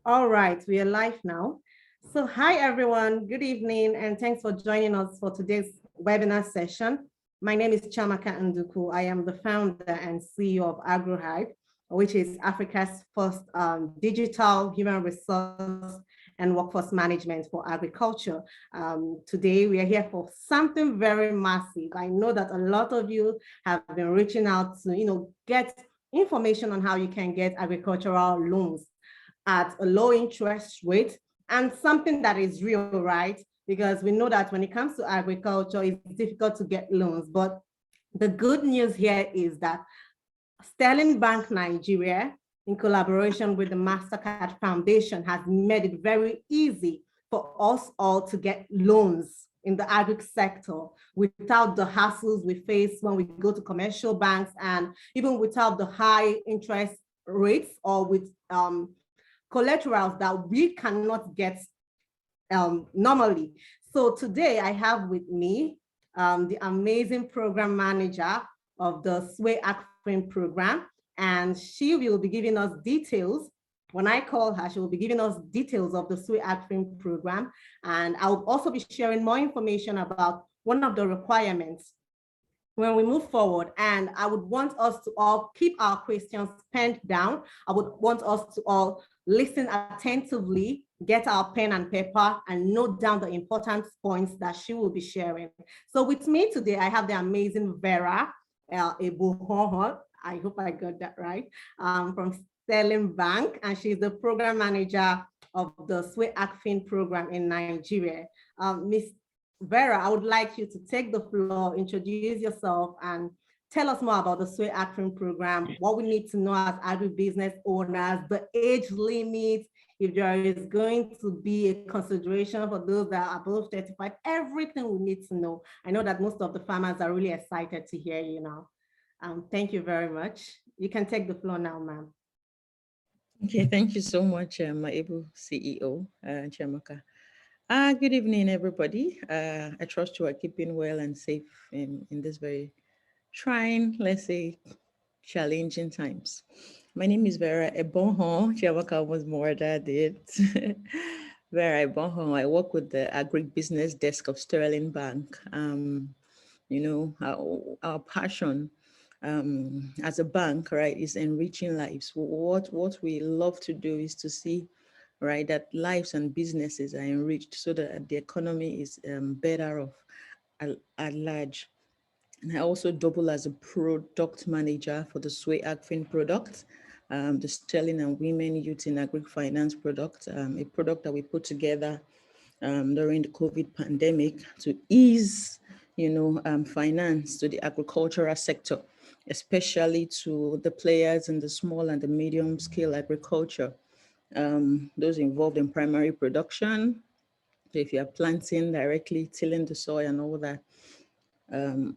All right, we are live now. So, hi everyone, good evening, and thanks for joining us for today's webinar session. My name is Chamaka Nduku. I am the founder and CEO of AgroHive, which is Africa's first digital human resource and workforce management for agriculture. Today, we are here for something very massive. I know that a lot of you have been reaching out to, get information on how you can get agricultural loans at a low interest rate and something that is real, right? Because we know that when it comes to agriculture, it's difficult to get loans. But the good news here is that Sterling Bank Nigeria, in collaboration with the MasterCard Foundation, has made it very easy for us all to get loans in the agri sector without the hassles we face when we go to commercial banks, and even without the high interest rates or with collaterals that we cannot get normally. So today I have with me the amazing program manager of the Sway Akfin program, and she will be giving us details. When I call her, she will be giving us details of the Sway Akfin program, and I'll also be sharing more information about one of the requirements when we move forward. And I would want us to all keep our questions penned down. I would want us to all listen attentively, get our pen and paper, and note down the important points that she will be sharing. So with me today, I have the amazing Vera Ebohoho. I hope I got that right, from Sterling Bank, and she's the program manager of the Sway Akfin program in Nigeria. Miss Vera, I would like you to take the floor, introduce yourself, and tell us more about the Sway Akron program, what we need to know as agribusiness owners, the age limit, if there is going to be a consideration for those that are above 35, everything we need to know. I know that most of the farmers are really excited to hear you now. Thank you very much. You can take the floor now, ma'am. Okay, thank you so much, my able CEO, Chiamaka. Good evening, everybody. I trust you are keeping well and safe in this very trying, let's say, challenging times. My name is Vera Ebonho. Chiamaka was more than it. Vera Ebonho. I work with the agribusiness desk of Sterling Bank. Our passion as a bank, right, is enriching lives. What we love to do is to see, right, that lives and businesses are enriched so that the economy is better off at large. And I also double as a product manager for the Sway Agfin product, the Sterling and Women Youth in Agri Finance product, a product that we put together during the COVID pandemic to ease, finance to the agricultural sector, especially to the players in the small and the medium scale agriculture, those involved in primary production. So if you're planting directly, tilling the soil and all that,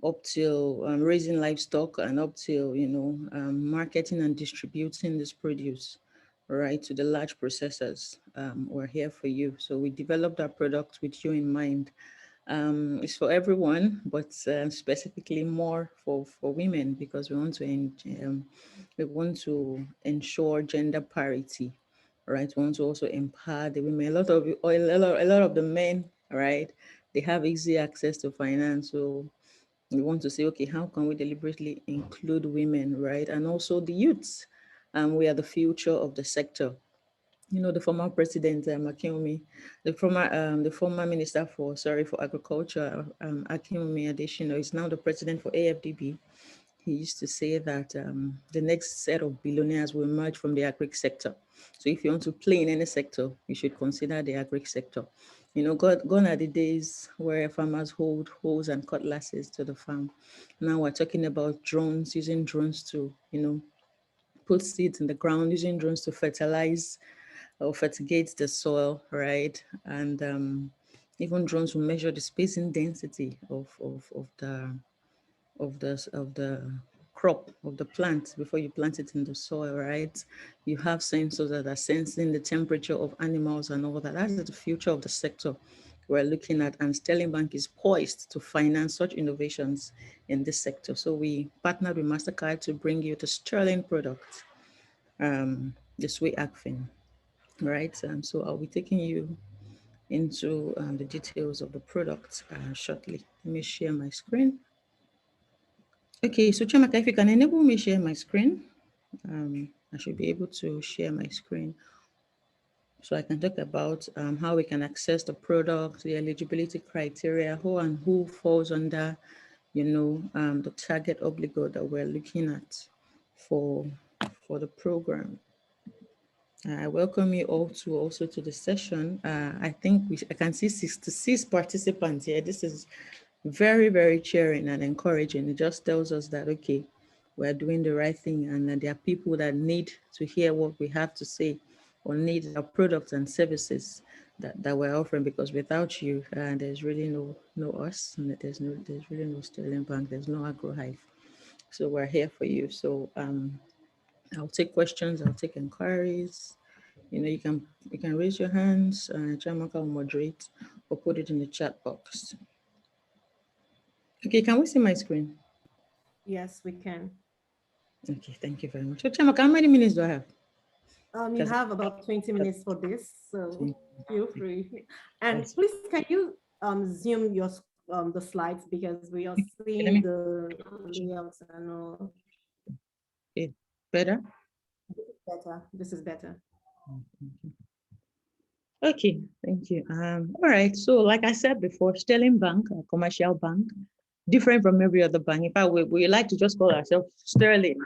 up till raising livestock and up till, marketing and distributing this produce, right, to the large processors. We're here for you. So we developed our product with you in mind. It's for everyone, but specifically more for women because we want to ensure gender parity, right? We want to also empower the women. A lot of the men, right? They have easy access to finance, so we want to say, okay, how can we deliberately include women, right? And also the youths. We are the future of the sector. The former president, Akinwumi, the former minister for agriculture, Akinwumi Adesina, is now the president for AFDB. He used to say that the next set of billionaires will emerge from the agri sector. So if you want to play in any sector, you should consider the agri sector. Gone are the days where farmers hold hoes and cutlasses to the farm. Now we're talking about drones, using drones to, put seeds in the ground, using drones to fertilize or fertigate the soil, right? And even drones will measure the spacing density of the crop of the plant before you plant it in the soil, right? You have sensors that are sensing the temperature of animals and all that. That is the future of the sector we're looking at, and Sterling Bank is poised to finance such innovations in this sector. So we partnered with MasterCard to bring you the Sterling product, this way Agfin. right? So I'll be taking you into the details of the product shortly. Let me share my screen. Okay, so Chamaka, if you can enable me share my screen, I should be able to share my screen so I can talk about how we can access the product, the eligibility criteria, who and who falls under, the target obligor that we're looking at for the program. I welcome you all to also to the session. I think I can see 66 participants here. This is very, very cheering and encouraging. It just tells us that, okay, we're doing the right thing and that there are people that need to hear what we have to say or need our products and services that we're offering, because without you, there's really no us, and there's really no Sterling Bank, there's no AgroHive. So we're here for you. So I'll take questions, I'll take inquiries. You can raise your hands, Jamaka will moderate, or put it in the chat box. Okay, can we see my screen? Yes, we can. Okay, thank you very much. So Chamaka, how many minutes do I have? You Because have about 20 minutes for this, so feel free. And that's please, can you zoom the slides, because we are okay, seeing the layouts and all. okay, better. Better. This is better. Okay, thank you. All right. So, like I said before, Sterling Bank, a commercial bank, different from every other bank. In fact, we like to just call ourselves Sterling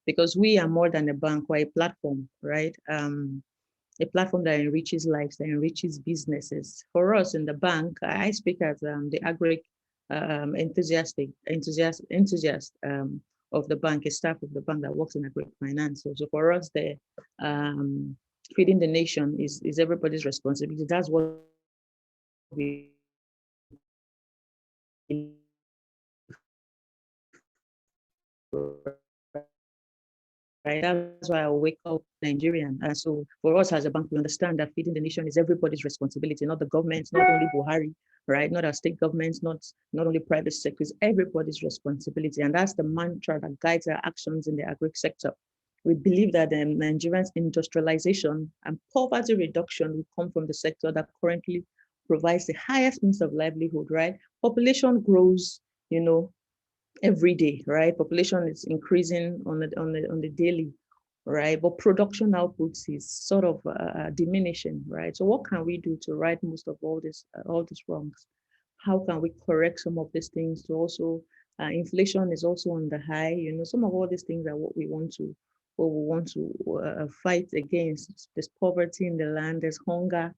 because we are more than a bank. We're a platform, right? A platform that enriches lives, that enriches businesses. For us in the bank, I speak as the agri enthusiast of the bank, a staff of the bank that works in agri finance. So for us, the feeding the nation is everybody's responsibility. That's what we right? That's why I wake up Nigerian. So for us as a bank, we understand that feeding the nation is everybody's responsibility, not the government, not only Buhari, right? Not our state governments, not only private sectors, everybody's responsibility. And that's the mantra that guides our actions in the agri sector. We believe that Nigeria's industrialization and poverty reduction will come from the sector that currently provides the highest means of livelihood, right? Population grows, every day, right? Population is increasing on the daily, right? But production output is sort of diminishing, right? So what can we do to right most of all these wrongs? How can we correct some of these things to also inflation is also on the high, some of all these things are what we want to fight against. There's poverty in the land, there's hunger,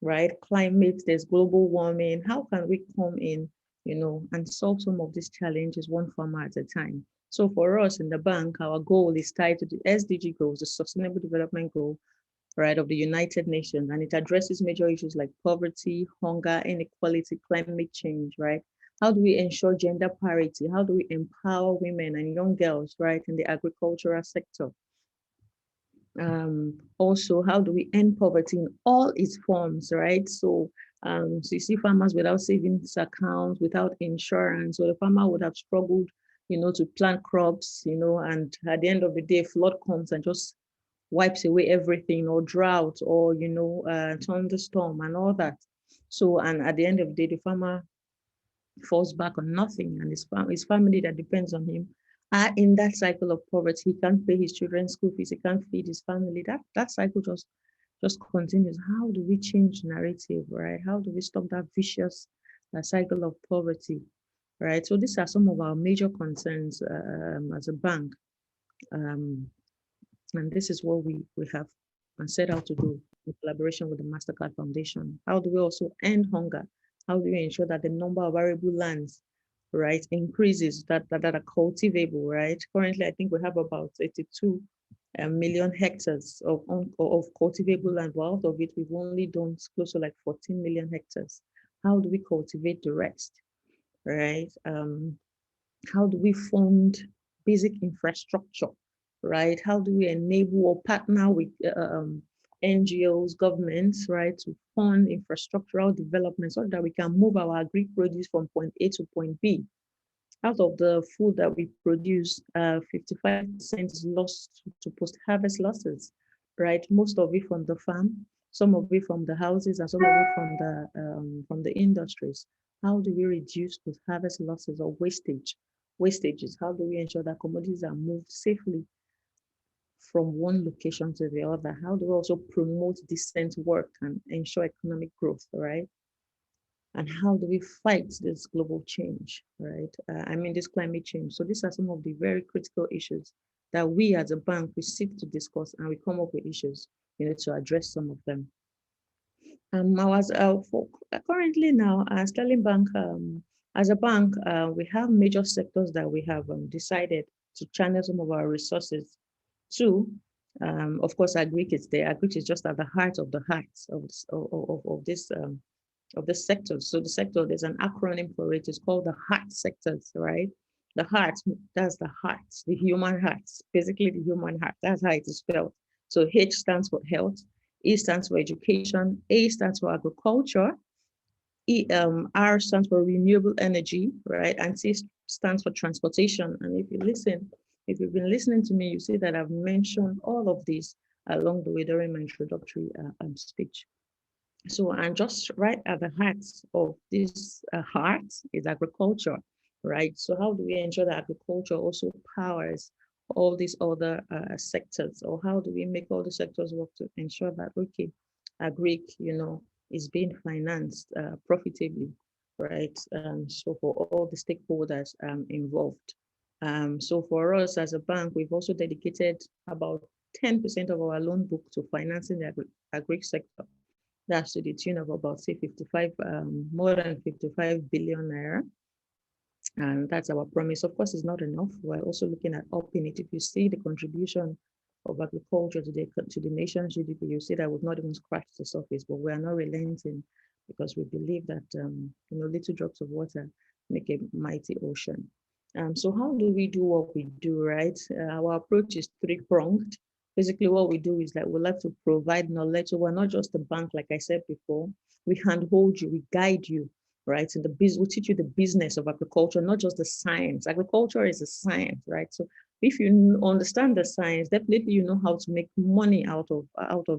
right? Climate, there's global warming. How can we come in, and solve some of these challenges one farmer at a time? So for us in the bank, our goal is tied to the SDG goals, the Sustainable Development Goal, right, of the United Nations, and it addresses major issues like poverty, hunger, inequality, climate change, right? How do we ensure gender parity? How do we empower women and young girls, right, in the agricultural sector? Also, how do we end poverty in all its forms, right? So you see farmers without savings accounts, without insurance, so the farmer would have struggled, to plant crops, and at the end of the day, flood comes and just wipes away everything, or drought, or, thunderstorm and all that. So, and at the end of the day, the farmer falls back on nothing, and his family that depends on him are in that cycle of poverty. He can't pay his children's school fees, he can't feed his family. That cycle just continues. How do we change narrative, right? How do we stop that vicious cycle of poverty, right? So these are some of our major concerns as a bank, and this is what we have set out to do in collaboration with the Mastercard Foundation. How do we also end hunger? How do we ensure that the number of arable lands, right, increases, that are cultivable, right? Currently, I think we have about 82 million hectares of cultivable land. But out of it, we've only done close to like 14 million hectares. How do we cultivate the rest, right? How do we fund basic infrastructure, right? How do we enable or partner with NGOs, governments, right, to fund infrastructural development so that we can move our agri-produce from point A to point B? Out of the food that we produce, 55% is lost to post-harvest losses, right? Most of it from the farm, some of it from the houses and some of it from the industries. How do we reduce those harvest losses or wastages? How do we ensure that commodities are moved safely from one location to the other? How do we also promote decent work and ensure economic growth, right? And how do we fight this global change, right? This climate change. So these are some of the very critical issues that we as a bank, we seek to discuss, and we come up with issues, to address some of them. Currently now, Sterling Bank, as a bank, we have major sectors that we have decided to channel some of our resources to. Of course, agric is there. Agric is just at the heart of the hearts of the sectors. So the sector, there's an acronym for it. It's called the heart sectors, right? The heart, that's the heart, the human heart, basically the human heart. That's how it is spelled. So H stands for health, E stands for education, A stands for agriculture, R stands for renewable energy, right? And C stands for transportation. And if you've been listening to me, you see that I've mentioned all of these along the way during my introductory speech. So, and just right at the heart of this heart is agriculture, right? So how do we ensure that agriculture also powers all these other sectors, or how do we make all the sectors work to ensure that, okay, agric, is being financed profitably, right? So for all the stakeholders involved. So for us as a bank, we've also dedicated about 10% of our loan book to financing the agric sector. That's to the tune of about, say, more than 55 billion naira. And that's our promise. Of course, it's not enough. We're also looking at upping it. If you see the contribution of agriculture to the nation's GDP, you see that we've not even scratched the surface, but we are not relenting because we believe that little drops of water make a mighty ocean. So how do we do what we do, right? Our approach is three-pronged. Basically, what we do is that we like to provide knowledge. So we're not just a bank, like I said before. We handhold you, we guide you, right? In the business, we'll teach you the business of agriculture, not just the science. Agriculture is a science, right? So if you understand the science, definitely you know how to make money out of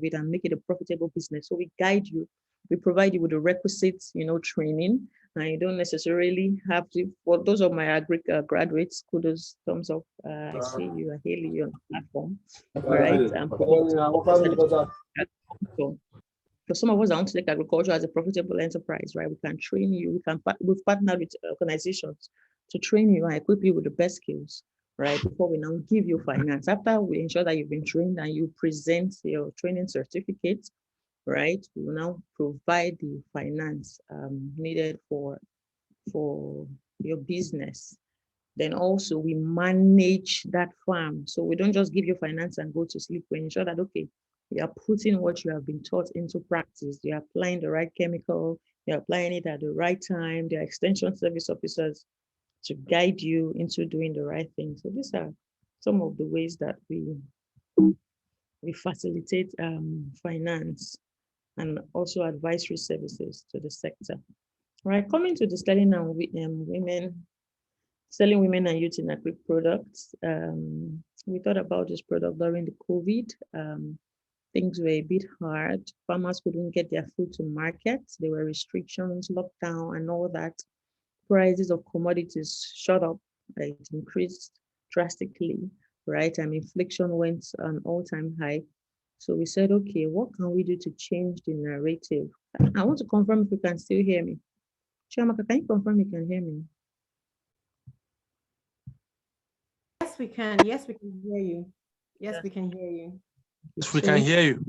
it and make it a profitable business. So we guide you, we provide you with the requisites, training, and you don't necessarily have to. For those of my agric graduates, kudos, thumbs up. I see you, I hail you on the platform, right? For some of us that want to take agriculture as a profitable enterprise, right? We can train you. We've partnered with organizations to train you and equip you with the best skills, right? Before we now give you finance. After we ensure that you've been trained and you present your training certificate, right? We will now provide the finance needed for your business. Then also we manage that farm. So we don't just give you finance and go to sleep. We ensure that, okay, you are putting what you have been taught into practice. You're applying the right chemical, you're applying it at the right time. There are extension service officers to guide you into doing the right thing. So these are some of the ways that we facilitate finance and also advisory services to the sector. All right, coming to the selling women and youth in agri products. We thought about this product during the COVID. Things were a bit hard. Farmers couldn't get their food to market. There were restrictions, lockdown, and all that. Prices of commodities shot up. It increased drastically, right? And inflation went an all-time high. So we said, okay, what can we do to change the narrative? I want to confirm if you can still hear me. Chiamaka, can you confirm you can hear me? Yes, we can. Yes, we can hear you. Yes, we can hear you. Yes, we can hear you.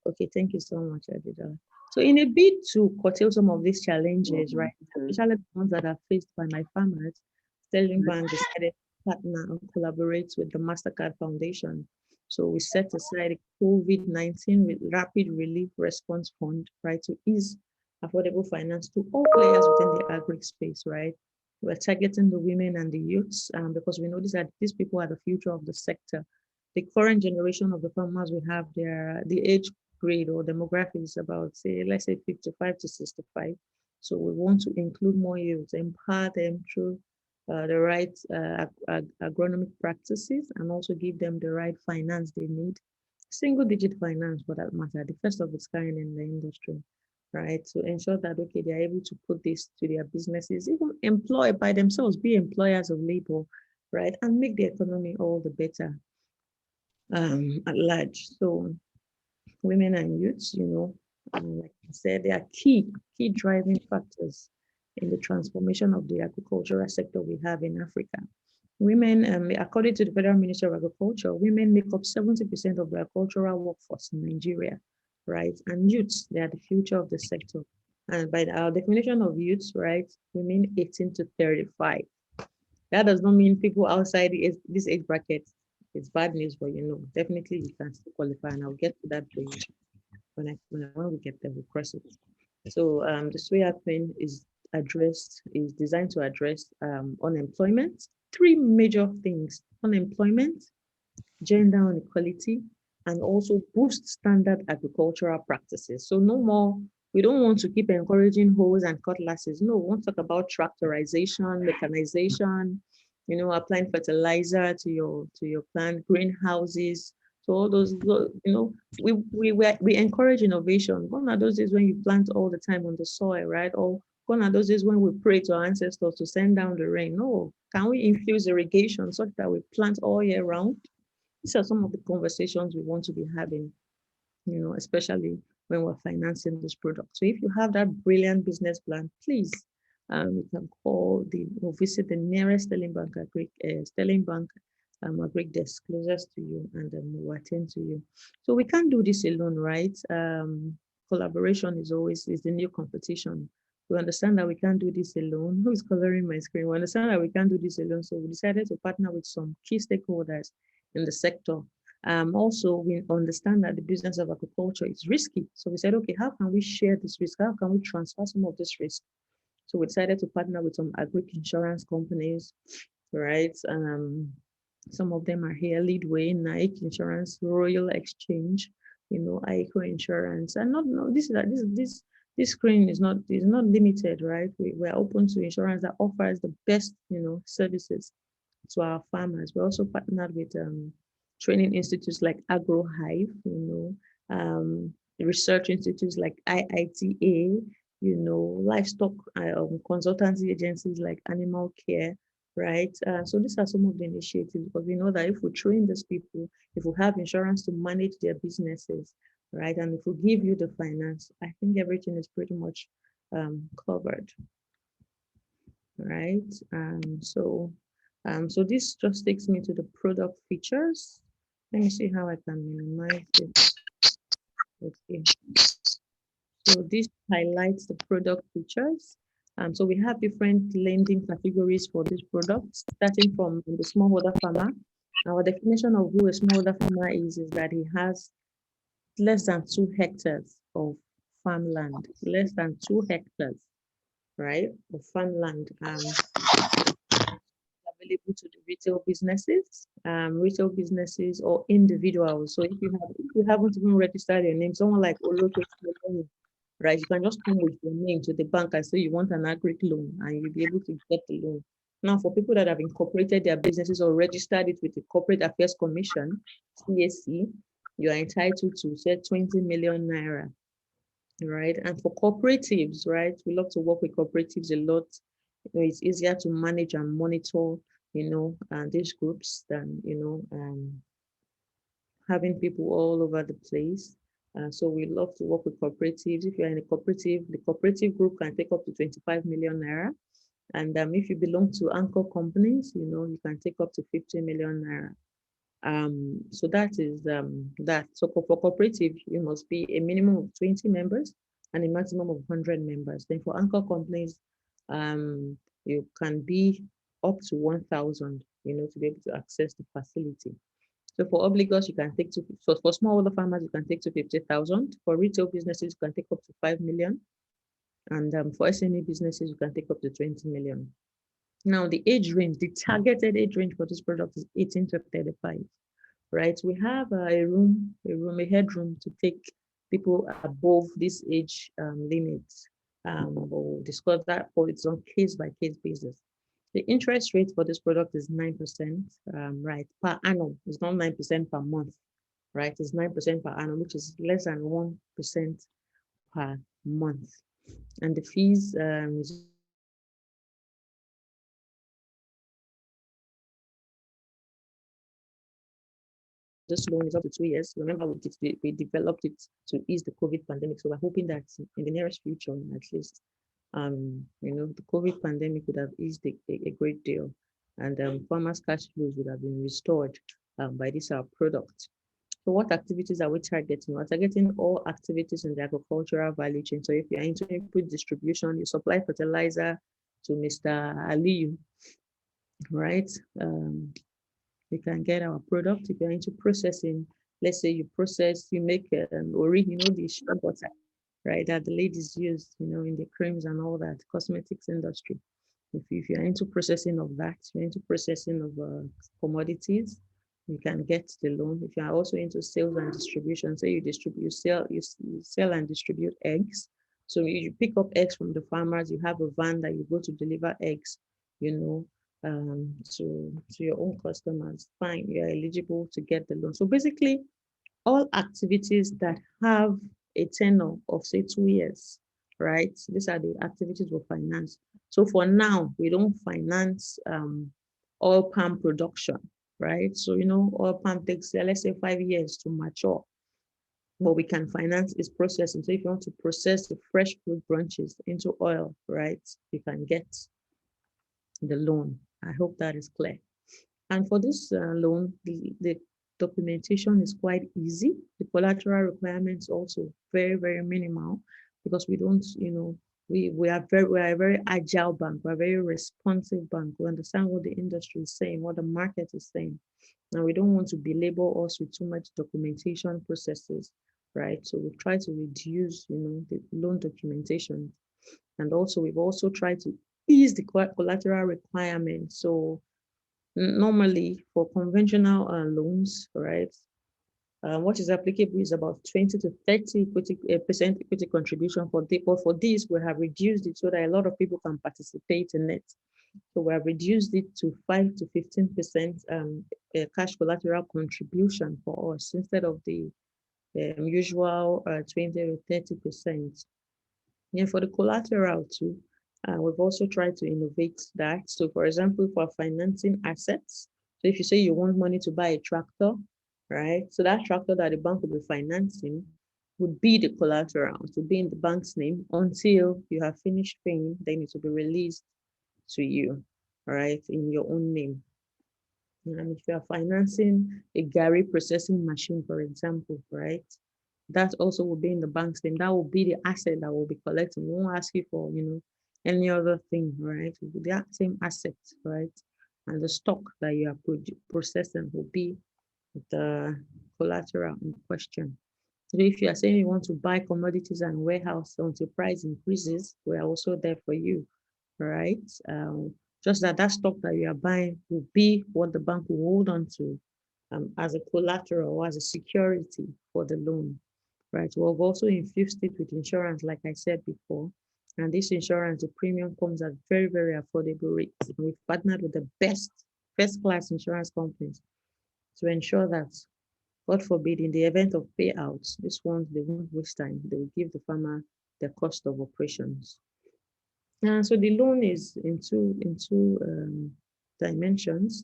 Okay, thank you so much, Adida. So in a bid to curtail some of these challenges, right, especially the ones that are faced by my farmers, Sterling Bank decided to partner and collaborate with the MasterCard Foundation. So we set aside a COVID-19 Rapid Relief Response Fund, right, to ease affordable finance to all players within the agri space, right? We're targeting the women and the youths because we know these people are the future of the sector. The current generation of the farmers we have, the age grade or demographic is about, let's say 55 to 65. So we want to include more youth, empower them through the right agronomic practices, and also give them the right finance they need single digit finance for that matter, the first of its kind in the industry, right? To ensure that, okay, they're able to put this to their businesses, even employ by themselves, be employers of labor, right? And make the economy all the better at large. So women and youths, like I said, they are key driving factors in the transformation of the agricultural sector we have in Africa. Women, according to the Federal Ministry of Agriculture, women make up 70% of the agricultural workforce in Nigeria, right? And youths, they are the future of the sector. And by our definition of youths, right, we mean 18 to 35. That does not mean people outside this age bracket. It's bad news, but definitely you can still qualify, and I'll get to that bridge when we get there, we cross it. So the SWIA thing is designed to address unemployment. Three major things: unemployment, gender inequality, and also boost standard agricultural practices. So no more, we don't want to keep encouraging hoes and cutlasses. No, we want to talk about tractorization, mechanization, applying fertilizer to your plant, greenhouses. So all those, we encourage innovation. Gone are those days when you plant all the time on the soil, right? Or gone are those days when we pray to our ancestors to send down the rain. No, can we infuse irrigation such that we plant all year round? These are some of the conversations we want to be having, especially when we're financing this product. So if you have that brilliant business plan, please, you can call or visit the nearest Sterling Bank Agric desk closest to you, and we'll attend to you. So we can't do this alone, right? Collaboration is the new competition. We understand that we can't do this alone. Who's coloring my screen? We understand that we can't do this alone. So we decided to partner with some key stakeholders in the sector. Also, we understand that the business of agriculture is risky. So we said, okay, how can we share this risk? How can we transfer some of this risk? So we decided to partner with some agri insurance companies, right? Some of them are here: Leadway, Nike Insurance, Royal Exchange, ICO Insurance. And this screen is not limited, right? We're open to insurance that offers the best, services to our farmers. We also partnered with training institutes like AgroHive, research institutes like IITA, livestock consultancy agencies like Animal Care, right? So these are some of the initiatives, because we know that if we train these people, if we have insurance to manage their businesses, right, and if we give you the finance, I think everything is pretty much covered, right? So this just takes me to the product features. Let me see how I can minimize it. Okay. So this highlights the product features. So we have different lending categories for this product, starting from the smallholder farmer. Our definition of who a smallholder farmer is that he has less than 2 hectares of farmland, less than 2 hectares, right, of farmland. Available to the retail businesses or individuals. So if you haven't even registered your name, someone like Oloto, right, you can just come with your name to the bank and say you want an agric loan, and you'll be able to get the loan. Now, for people that have incorporated their businesses or registered it with the Corporate Affairs Commission, CAC, you are entitled to say 20 million naira, right? And for cooperatives, right, we love to work with cooperatives a lot. It's easier to manage and monitor, these groups than, having people all over the place. So we love to work with cooperatives. If you're in a cooperative, the cooperative group can take up to 25 million naira. And if you belong to anchor companies, you can take up to 50 million naira. So that is that. So for cooperative, you must be a minimum of 20 members and a maximum of 100 members. Then for anchor companies, you can be up to 1,000, to be able to access the facility. So for obligors, you can take to, so for smallholder farmers, you can take to 50,000. For retail businesses, you can take up to 5 million. And for SME businesses, you can take up to 20 million. Now, the age range, the targeted age range for this product is 18 to 35, right? We have a headroom to take people above this age limit. We'll discuss that, or it's on case-by-case basis. The interest rate for this product is 9%, right, per annum. It's not 9% per month, right? It's 9% per annum, which is less than 1% per month. And the fees is this loan is up to 2 years. Remember, we developed it to ease the COVID pandemic. So we're hoping that in the nearest future, at least, the COVID pandemic would have eased a great deal, and farmers' cash flows would have been restored by this our product. So what activities are we targeting? We're targeting all activities in the agricultural value chain. So if you're into input distribution, you supply fertilizer to Mr. Aliyu, right? You can get our product. If you're into processing, let's say you make ori, the shea butter, right, that the ladies use, in the creams and all that, cosmetics industry. If you're into processing of that, you're into processing of commodities, you can get the loan. If you're also into sales and distribution, say you sell and distribute eggs. So you pick up eggs from the farmers, you have a van that you go to deliver eggs, to your own customers, fine, you're eligible to get the loan. So basically, all activities that have a tenure of say 2 years, right? These are the activities we finance. So for now, we don't finance oil palm production, right? So oil palm takes, let's say, 5 years to mature. What we can finance is processing. So if you want to process the fresh fruit branches into oil, right, you can get the loan. I hope that is clear. And for this loan, the documentation is quite easy. The collateral requirements also very, very minimal, because we don't, we are a very agile bank. We're a very responsive bank. We understand what the industry is saying, what the market is saying. And we don't want to belabor us with too much documentation processes, right? So we've tried to reduce, the loan documentation. And also, we've also tried to ease the collateral requirements. So normally for conventional loans, right, what is applicable is about 20 to 30% equity contribution for the, but for this we have reduced it so that a lot of people can participate in it. So we have reduced it to 5 to 15% cash collateral contribution for us instead of the usual 20 to 30%. Yeah, for the collateral too, we've also tried to innovate that. So for example, for financing assets, so if you say you want money to buy a tractor, right? So that tractor that the bank will be financing would be the collateral, to be in the bank's name until you have finished paying, then it will be released to you, right, in your own name. And if you are financing a Gary processing machine, for example, right, that also will be in the bank's name. That will be the asset that will be collecting. We won't ask you for, any other thing, right? It will be the same asset, right? And the stock that you are processing will be the collateral in question. So if you are saying you want to buy commodities and warehouse until price increases, we're also there for you, right? Just that stock that you are buying will be what the bank will hold on to as a collateral or as a security for the loan, right? We've also infused it with insurance, like I said before. And this insurance, the premium comes at very, very affordable rates. And we've partnered with the first-class insurance companies to ensure that, God forbid, in the event of payouts, these ones, they won't waste time. They will give the farmer the cost of operations. And so the loan is in two dimensions.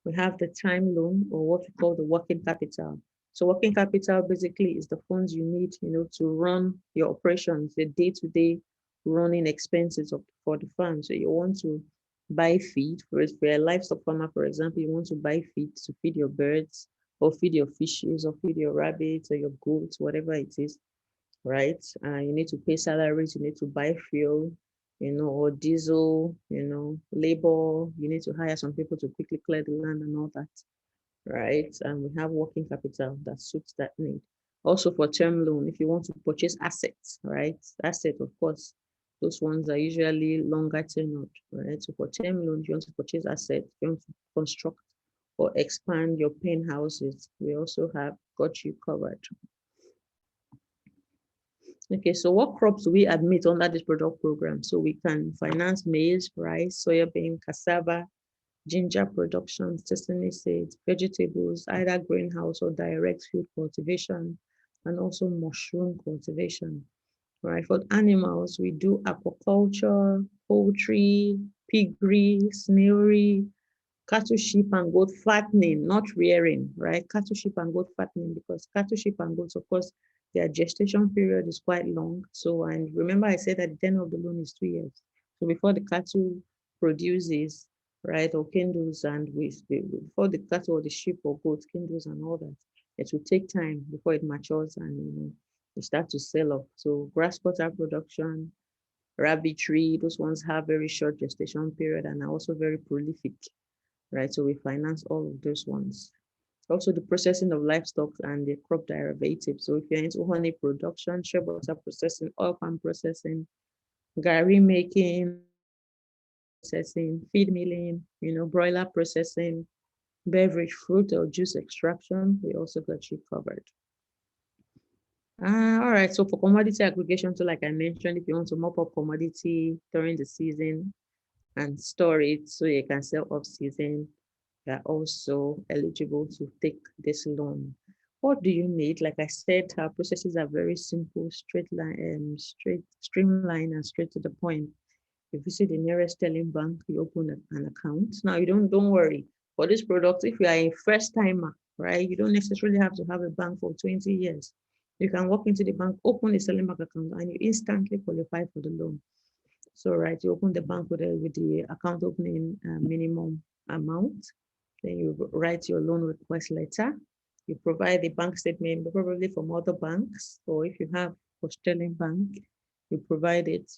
We have the time loan, or what we call the working capital. So working capital basically is the funds you need, to run your operations, the day-to-day running expenses for the farm. So you want to buy feed, for a livestock farmer, for example, you want to buy feed to feed your birds, or feed your fishes, or feed your rabbits, or your goats, whatever it is, right? You need to pay salaries, you need to buy fuel, or diesel, labor, you need to hire some people to quickly clear the land and all that, right? And we have working capital that suits that need. Also for term loan, if you want to purchase assets, right? Asset, of course, those ones are usually longer tenured, right? So for term loan, if you want to purchase assets, if you want to construct or expand your pen houses, we also have got you covered. Okay, so what crops do we admit under this product program? So we can finance maize, rice, soybean, cassava, ginger production, sesame seeds, vegetables, either greenhouse or direct field cultivation, and also mushroom cultivation. Right. For animals, we do aquaculture, poultry, piggery, snailry, cattle, sheep, and goat fattening, not rearing, right? Cattle, sheep, and goat fattening, because cattle, sheep, and goats, of course, their gestation period is quite long. So, and remember, I said that the tenure of the loan is 2 years. So before the cattle produces, right, or kindles, and before the cattle or the sheep or goats kindles and all that, it will take time before it matures and you start to sell off. So grass cutter production, rabbitry, those ones have very short gestation period and are also very prolific, right? So we finance all of those ones. Also the processing of livestock and the crop derivatives. So if you're into honey production, shea butter processing, oil palm processing, gari making, processing, feed milling, broiler processing, beverage, fruit or juice extraction, we also got you covered. All right, so for commodity aggregation, so like I mentioned, if you want to mop up commodity during the season and store it so you can sell off season, you're also eligible to take this loan. What do you need? Like I said, our processes are very simple, streamlined and straight to the point. You visit the nearest Sterling bank, you open an account. Now you don't worry. For this product, if you are a first timer, right, you don't necessarily have to have a bank for 20 years. You can walk into the bank, open a Sterling bank account, and you instantly qualify for the loan. So, right, you open the bank with the account opening minimum amount. Then you write your loan request letter. You provide the bank statement, probably from other banks, or if you have for Sterling Bank, you provide it.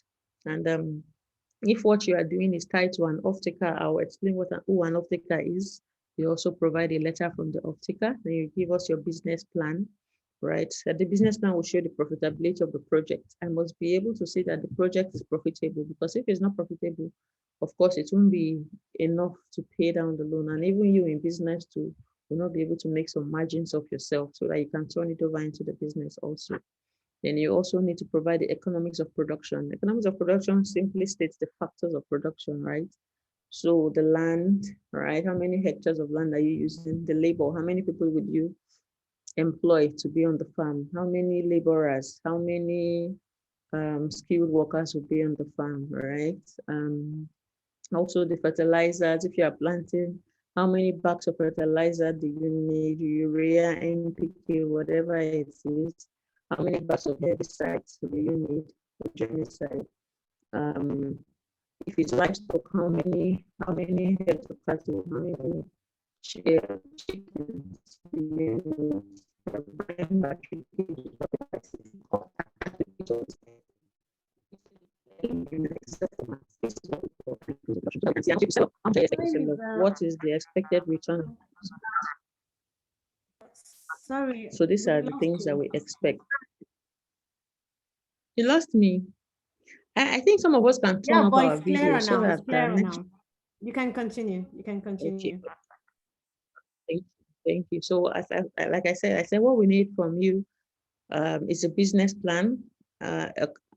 And if what you are doing is tied to an off-taker, I'll explain who an off-taker is. You also provide a letter from the off-taker. Then you give us your business plan, right? The business plan will show the profitability of the project. I must be able to see that the project is profitable, because if it's not profitable, of course, it won't be enough to pay down the loan. And even you in business too will not be able to make some margins of yourself so that you can turn it over into the business also. Then you also need to provide the economics of production. Economics of production simply states the factors of production, right? So the land, right? How many hectares of land are you using? The labor, how many people would you employ to be on the farm? How many laborers? How many skilled workers will be on the farm, right? Also the fertilizers, if you are planting, how many bags of fertilizer do you need? Urea, NPK, whatever it is. How many bags of herbicides do you need for germicide? If it's livestock, how many heads of cattle, how many chickens do you need? What is the expected return? Sorry. So these are the things that we expect. You lost me. I think some of us can turn up our video so that now. You can continue. You can continue. Okay. Thank you. So like I said, what we need from you is a business plan,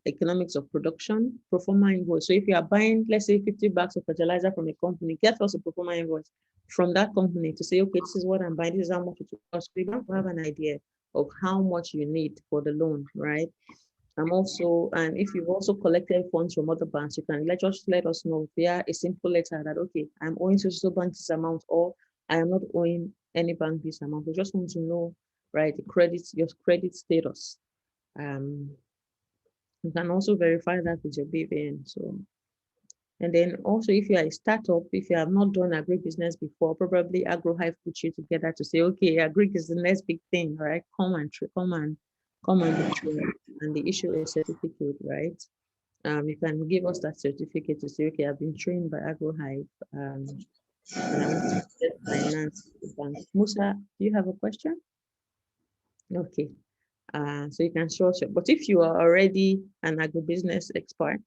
economics of production, pro forma invoice. So if you are buying, let's say 50 bags of fertilizer from a company, get us a pro forma invoice from that company to say, okay, this is what I'm buying, this is how much it will cost. We want to have an idea of how much you need for the loan, right? And if you've also collected funds from other banks, you can let us know via a simple letter that, okay, I'm owing to bank this amount, or I am not owing any bank this amount. We just want to know, right, your credit status. You can also verify that with your BVN. So, and then also if you are a startup, if you have not done agribusiness before, probably AgroHive put you together to say, okay, agri is the next big thing, right? Come and be trained, and the issue is certificate, right? You can give us that certificate to say, okay, I've been trained by AgroHive, and I want to get finance bank. Musa, do you have a question? Okay. So you can show us. But if you are already an agribusiness expert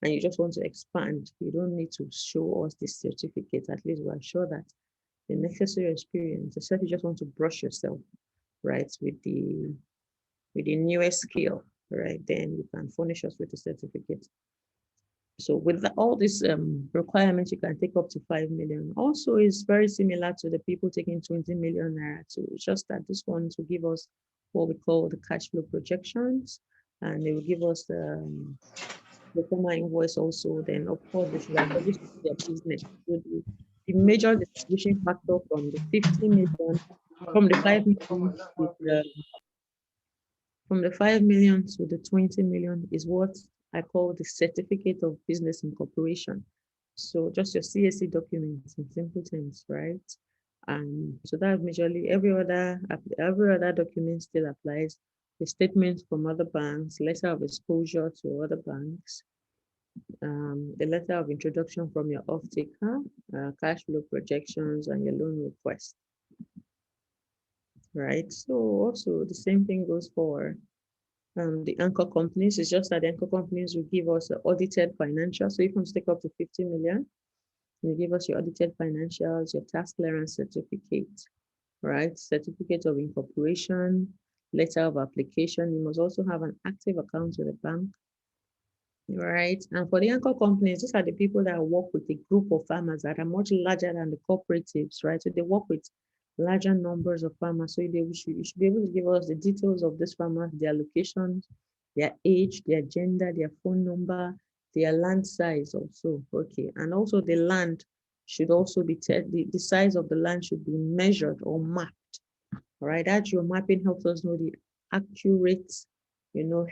and you just want to expand, you don't need to show us this certificate. At least we're sure that the necessary experience, except you just want to brush yourself, right, with the newest skill, right, then you can furnish us with the certificate. So with all these requirements, you can take up to 5 million. Also, it's very similar to the people taking 20 million naira too. It's just that this one will give us what we call the cash flow projections, and they will give us the former invoice also. Then, of course, they should have registered their business. So the major distribution factor from the 50 million, from the 5 million to from the 5 million to the 20 million is what I call the certificate of business incorporation. So just your CSC documents in simple terms, right? And so that majorly every other document still applies. The statements from other banks, letter of exposure to other banks, the letter of introduction from your off-taker, cash flow projections, and your loan request, right? So also the same thing goes for the anchor companies. It's just that the anchor companies will give us audited financials. So if you want to take up to 50 million, you give us your audited financials, your tax clearance certificate, right? Certificate of incorporation, letter of application. You must also have an active account with the bank, right? And for the anchor companies, these are the people that work with a group of farmers that are much larger than the cooperatives, right? So they work with larger numbers of farmers. So you should be able to give us the details of these farmers, their locations, their age, their gender, their phone number, their land size also. Okay. And also the land should also be, the size of the land should be measured or mapped. All right. That your mapping helps us know the accurate,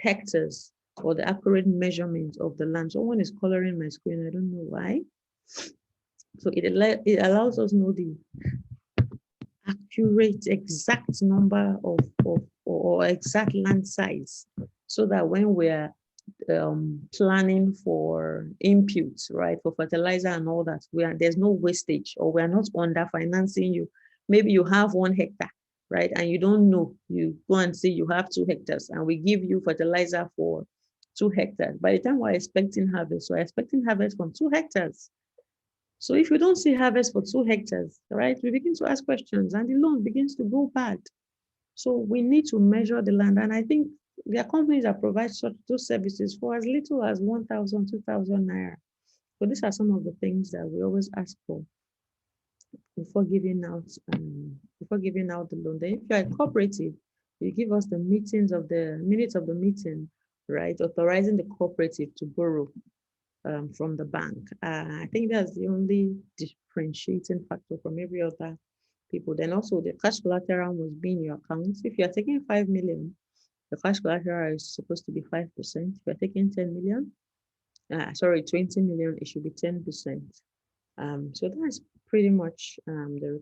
hectares or the accurate measurement of the land. Someone is coloring my screen. I don't know why. So it allows us know the accurate, exact number of or exact land size, so that when we're planning for inputs, right, for fertilizer and all that, there's no wastage, or we're not under financing you. Maybe you have 1 hectare, right, and you don't know. You go and say you have 2 hectares, and we give you fertilizer for 2 hectares. By the time we're expecting harvest, we're expecting harvest from 2 hectares. So if you don't see harvest for 2 hectares, right, we begin to ask questions and the loan begins to go bad. So we need to measure the land. And I think there are companies that provide those services for as little as 1,000, 2,000 naira. So these are some of the things that we always ask for before giving out the loan. Then if you're a cooperative, you give us the minutes of the meeting, right, authorizing the cooperative to borrow from the bank. I think that's the only differentiating factor from every other people. Then also the cash collateral must be in your account. If you're taking 5 million, the cash collateral is supposed to be 5%. If you're taking 10 million, 20 million, it should be 10%. So that's pretty much the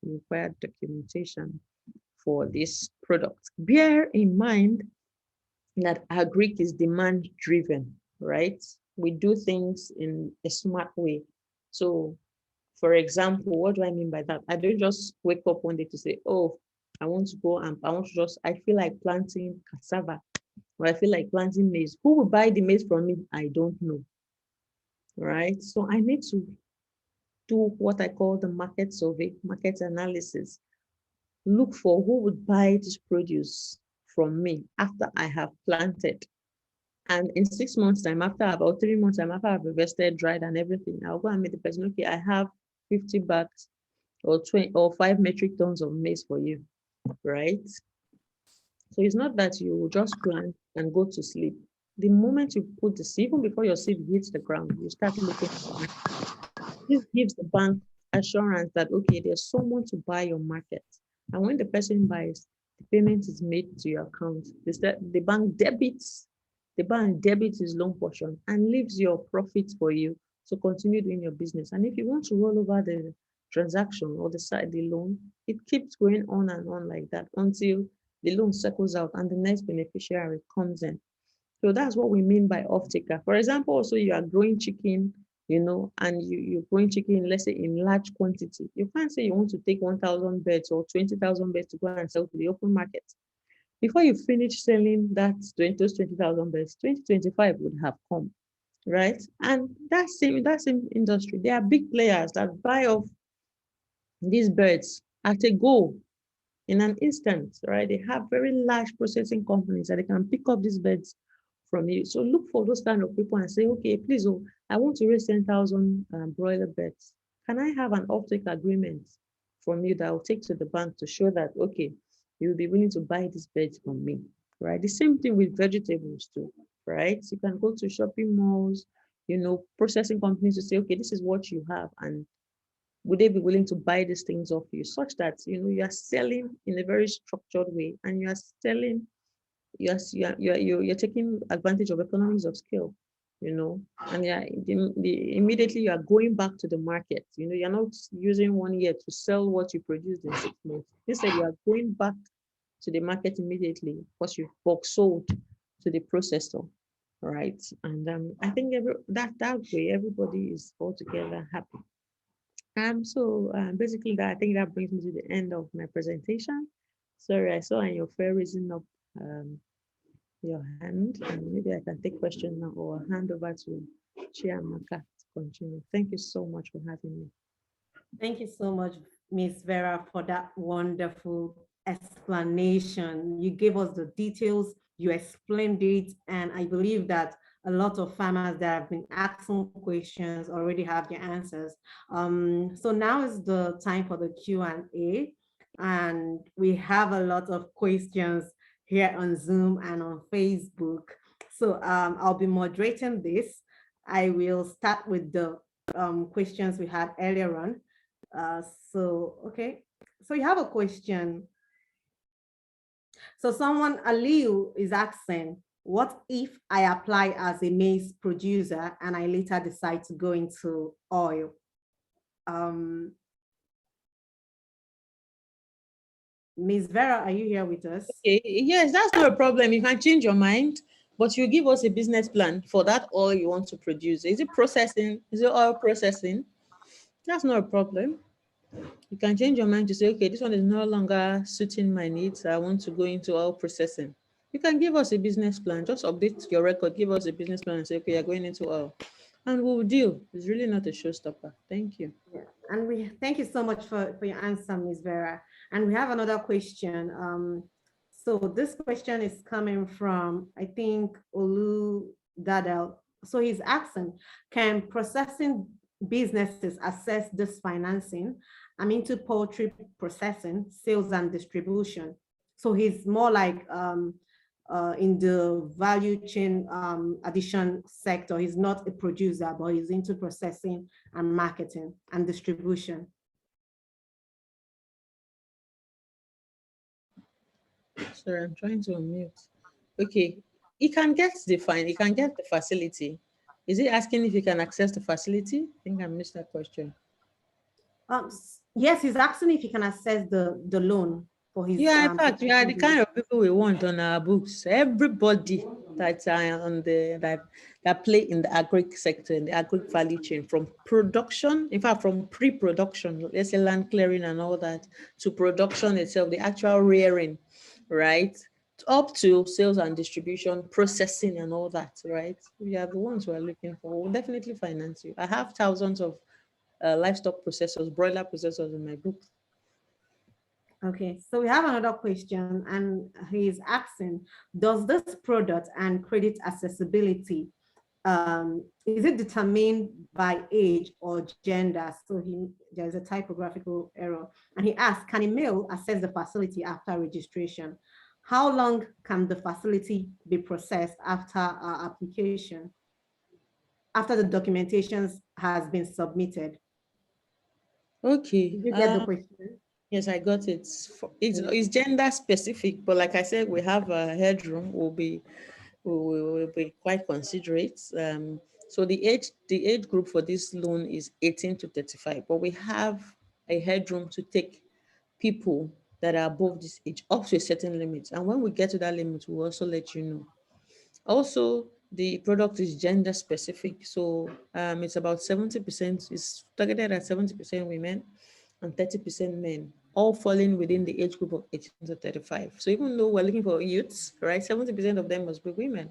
required documentation for this product. Bear in mind that agric is demand driven, right? We do things in a smart way. So, for example, what do I mean by that? I don't just wake up one day to say, oh, I want to go and I feel like planting cassava, or I feel like planting maize. Who will buy the maize from me? I don't know, right? So I need to do what I call the market survey, market analysis. Look for who would buy this produce from me after I have planted. And in 6 months' time, after about 3 months' time, after I've invested, dried, and everything, I'll go and meet the person. Okay, I have 50 bags or 20 or 5 metric tons of maize for you, right? So it's not that you just plant and go to sleep. The moment you put the seed, even before your seed hits the ground, you start looking for it. This gives the bank assurance that, okay, there's someone to buy your market. And when the person buys, the payment is made to your account. The bank debits his loan portion and leaves your profits for you to continue doing your business. And if you want to roll over the transaction or the loan, it keeps going on and on like that until the loan circles out and the next beneficiary comes in. So that's what we mean by off-taker. For example, also you are growing chicken, and you're growing chicken, let's say in large quantity. You can't say you want to take 1,000 birds or 20,000 birds to go and sell to the open market. Before you finish selling those 20,000 birds, 2025 would have come, right? And that same industry, there are big players that buy off these birds at a go in an instant, right? They have very large processing companies that they can pick up these birds from you. So look for those kind of people and say, okay, please, oh, I want to raise 10,000 broiler birds. Can I have an offtake agreement from you that I'll take to the bank to show that, okay, you'll be willing to buy these birds from me, right? The same thing with vegetables too, right? You can go to shopping malls, processing companies to say, okay, this is what you have, and would they be willing to buy these things off you, such that you are selling in a very structured way, and you are selling, you're taking advantage of economies of scale, and immediately you are going back to the market. You're not using 1 year to sell what you produced in 6 months. Instead, you are going back to the market immediately because you've bulk sold to the processor, right? And I think that way everybody is altogether happy. Basically I think that brings me to the end of my presentation. Sorry, I saw in your fair raising up your hand, and maybe I can take questions now or hand over to Chiamaka to continue. Thank you so much for having me. Thank you so much, Ms. Vera, for that wonderful explanation. You gave us the details, you explained it, and I believe that a lot of farmers that have been asking questions already have their answers. So now is the time for the Q&A, and we have a lot of questions here on Zoom and on Facebook. So I'll be moderating this. I will start with the questions we had earlier on. Okay. So you have a question. So someone, Aliu, is asking, what if I apply as a maize producer and I later decide to go into oil? Ms. Vera, are you here with us? Okay. Yes, that's not a problem. You can change your mind, but you give us a business plan for that oil you want to produce. Is it processing? Is it oil processing? That's not a problem. You can change your mind to say, okay, this one is no longer suiting my needs. I want to go into oil processing. You can give us a business plan. Just update your record, give us a business plan and say, okay, you're going into oil. And we'll deal. It's really not a showstopper. Thank you. Yeah. And we thank you so much for your answer, Ms. Vera. And we have another question. So this question is coming from, I think, Olu Dadel. So he's asking, can processing businesses access this financing? I'm into poultry processing, sales and distribution. So he's more like in the value chain addition sector. He's not a producer, but he's into processing and marketing and distribution. Sorry, I'm trying to unmute. Okay, he can get the facility. Is he asking if he can access the facility? I think I missed that question. Yes, he's asking if he can access the loan for his. Yeah, in fact, we are the kind of people we want on our books. Everybody that are on that play in the agri sector, in the agri value chain, from production, in fact, from pre-production, let's say land clearing and all that, to production itself, the actual rearing, right? Up to sales and distribution, processing and all that, right? We are the ones who are looking for. We'll definitely finance you. I have thousands of livestock processors, broiler processors in my book. Okay, so we have another question, and he's asking, does this product and credit accessibility, is it determined by age or gender? So there's a typographical error. And he asks, can a male access the facility after registration? How long can the facility be processed after our application, after the documentation has been submitted? Okay. Did you get the question? Yes, I got it. It's gender specific, but like I said, we have a headroom. We'll be quite considerate. So the age group for this loan is 18 to 35, but we have a headroom to take people that are above this age up to a certain limit. And when we get to that limit, we'll also let you know. Also, the product is gender specific. So it's about 70%, is targeted at 70% women and 30% men, all falling within the age group of 18 to 35. So even though we're looking for youths, right, 70% of them must be women.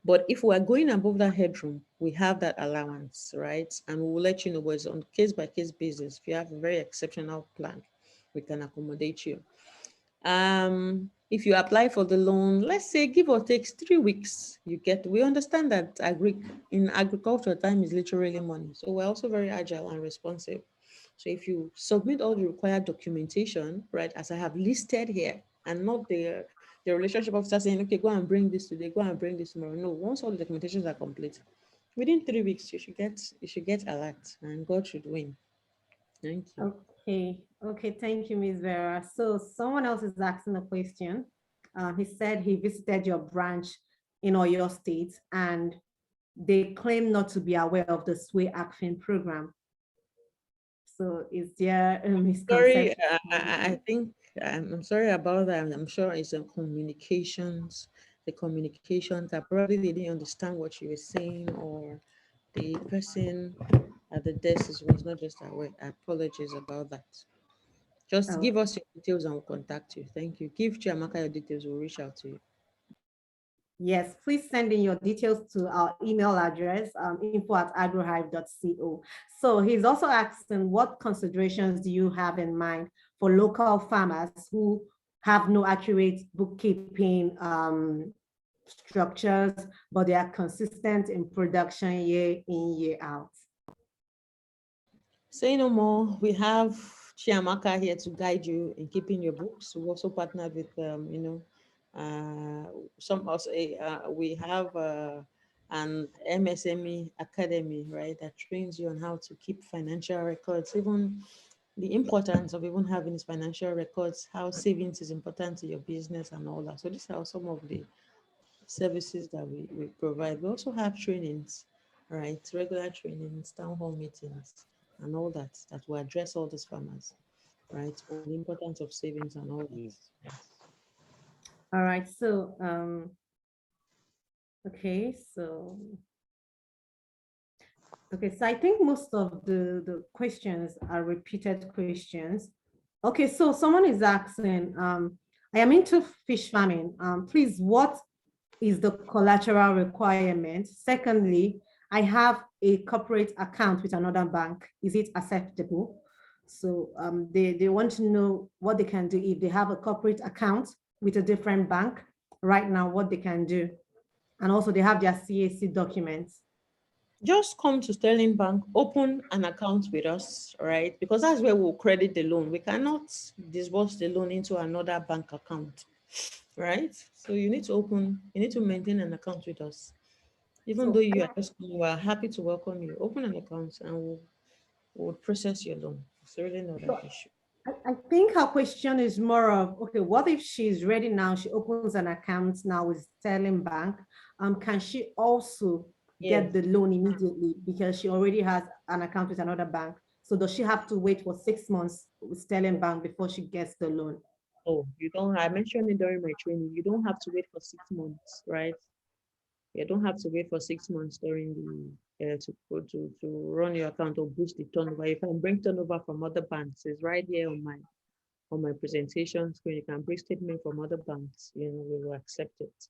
But if we're going above that headroom, we have that allowance, right? And we will let you know, but it's on case-by-case basis. If you have a very exceptional plan, we can accommodate you. If you apply for the loan, let's say give or take 3 weeks, we understand that in agriculture, time is literally money. So we're also very agile and responsive. So if you submit all the required documentation, right, as I have listed here, and not the relationship officer saying, okay, go and bring this today, go and bring this tomorrow. No, once all the documentations are complete, within 3 weeks, you should get alert, and God should win. Thank you. Okay, thank you, Ms. Vera. So someone else is asking a question. He said he visited your branch in Oyo State and they claim not to be aware of the SWAY ACFIN program. So is there a misconception? Sorry, I think I'm sorry about that. I'm sure it's the communications that probably they didn't understand what you were saying, or the person at the desk was not just aware. Apologies about that. Just give us your details and we'll contact you. Thank you. Give Chiamaka your details, we'll reach out to you. Yes, please send in your details to our email address, info@agrohive.co. So he's also asking, what considerations do you have in mind for local farmers who have no accurate bookkeeping structures, but they are consistent in production year in, year out? Say no more. We have Chiamaka here to guide you in keeping your books. We also partnered with, we have an MSME academy, right, that trains you on how to keep financial records, even the importance of even having these financial records, how savings is important to your business and all that. So these are some of the services that we provide. We also have trainings, right, regular trainings, town hall meetings, and all that will address all these farmers, right, on the importance of savings and all that. Yes. All right, so okay, so I think most of the questions are repeated questions. Okay, so someone is asking, I am into fish farming. Please, what is the collateral requirement? Secondly, I have a corporate account with another bank. Is it acceptable? So they want to know what they can do if they have a corporate account with a different bank right now, what they can do. And also they have their CAC documents. Just come to Sterling Bank, open an account with us, right? Because that's where we'll credit the loan. We cannot disburse the loan into another bank account, right? So you need to maintain an account with us. Even though you are just, we are happy to welcome you. Open an account and we'll process your loan. It's really not an issue. I think her question is more of, okay, what if she's ready now, she opens an account now with Sterling Bank, can she also get the loan immediately because she already has an account with another bank? So does she have to wait for 6 months with Sterling Bank before she gets the loan? Oh, you don't, I mentioned it during my training, you don't have to wait for 6 months, right? You don't have to wait for 6 months during the to run your account or boost the turnover. You can bring turnover from other banks. It's right here on my presentation screen. You can bring statement from other banks. We will accept it.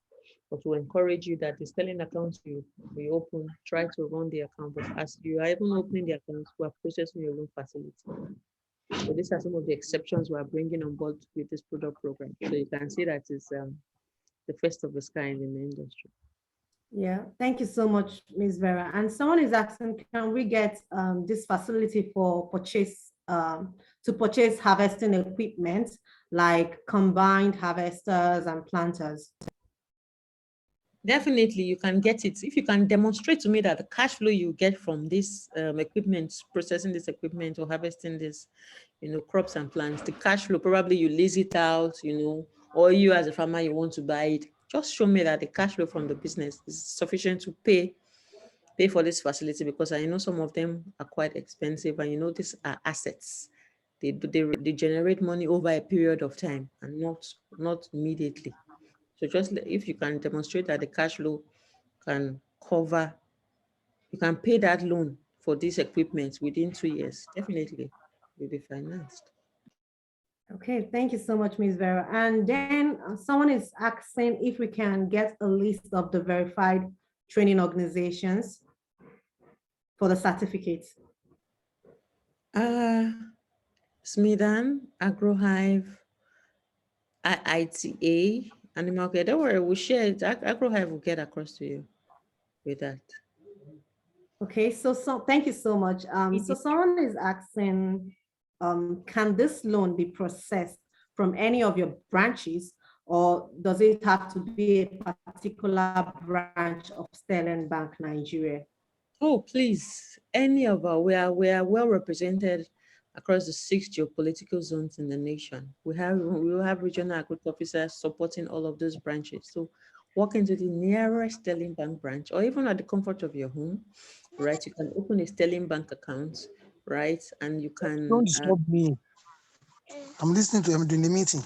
But to encourage you that the Sterling account we open, try to run the account. But as you are even opening the account, we are processing your loan facility. So these are some of the exceptions we are bringing on board with this product program. So you can see that it's the first of its kind in the industry. Yeah, thank you so much, Ms. Vera. And someone is asking, can we get this facility for purchase, to purchase harvesting equipment like combined harvesters and planters? Definitely, you can get it. If you can demonstrate to me that the cash flow you get from this equipment, processing this equipment or harvesting this, crops and plants, the cash flow, probably you lease it out, or you as a farmer, you want to buy it. Just show me that the cash flow from the business is sufficient to pay for this facility, because I know some of them are quite expensive, and these are assets. They generate money over a period of time and not immediately. So just if you can demonstrate that the cash flow can cover, you can pay that loan for this equipment within 2 years, definitely you'll be financed. Okay, thank you so much, Ms. Vera. And then someone is asking if we can get a list of the verified training organizations for the certificates. Smidan, AgroHive, IITA, animal care. Don't worry, we'll share it. AgroHive will get across to you with that. Okay, so thank you so much. So someone is asking, can this loan be processed from any of your branches, or does it have to be a particular branch of Sterling Bank Nigeria? Oh, please, any of our, we are well represented across the 6 geopolitical zones in the nation. We will have regional agriculture officers supporting all of those branches. So walk into the nearest Sterling Bank branch, or even at the comfort of your home, right? You can open a Sterling Bank account, right? And you can. Don't disturb me. I'm listening to him during the meeting.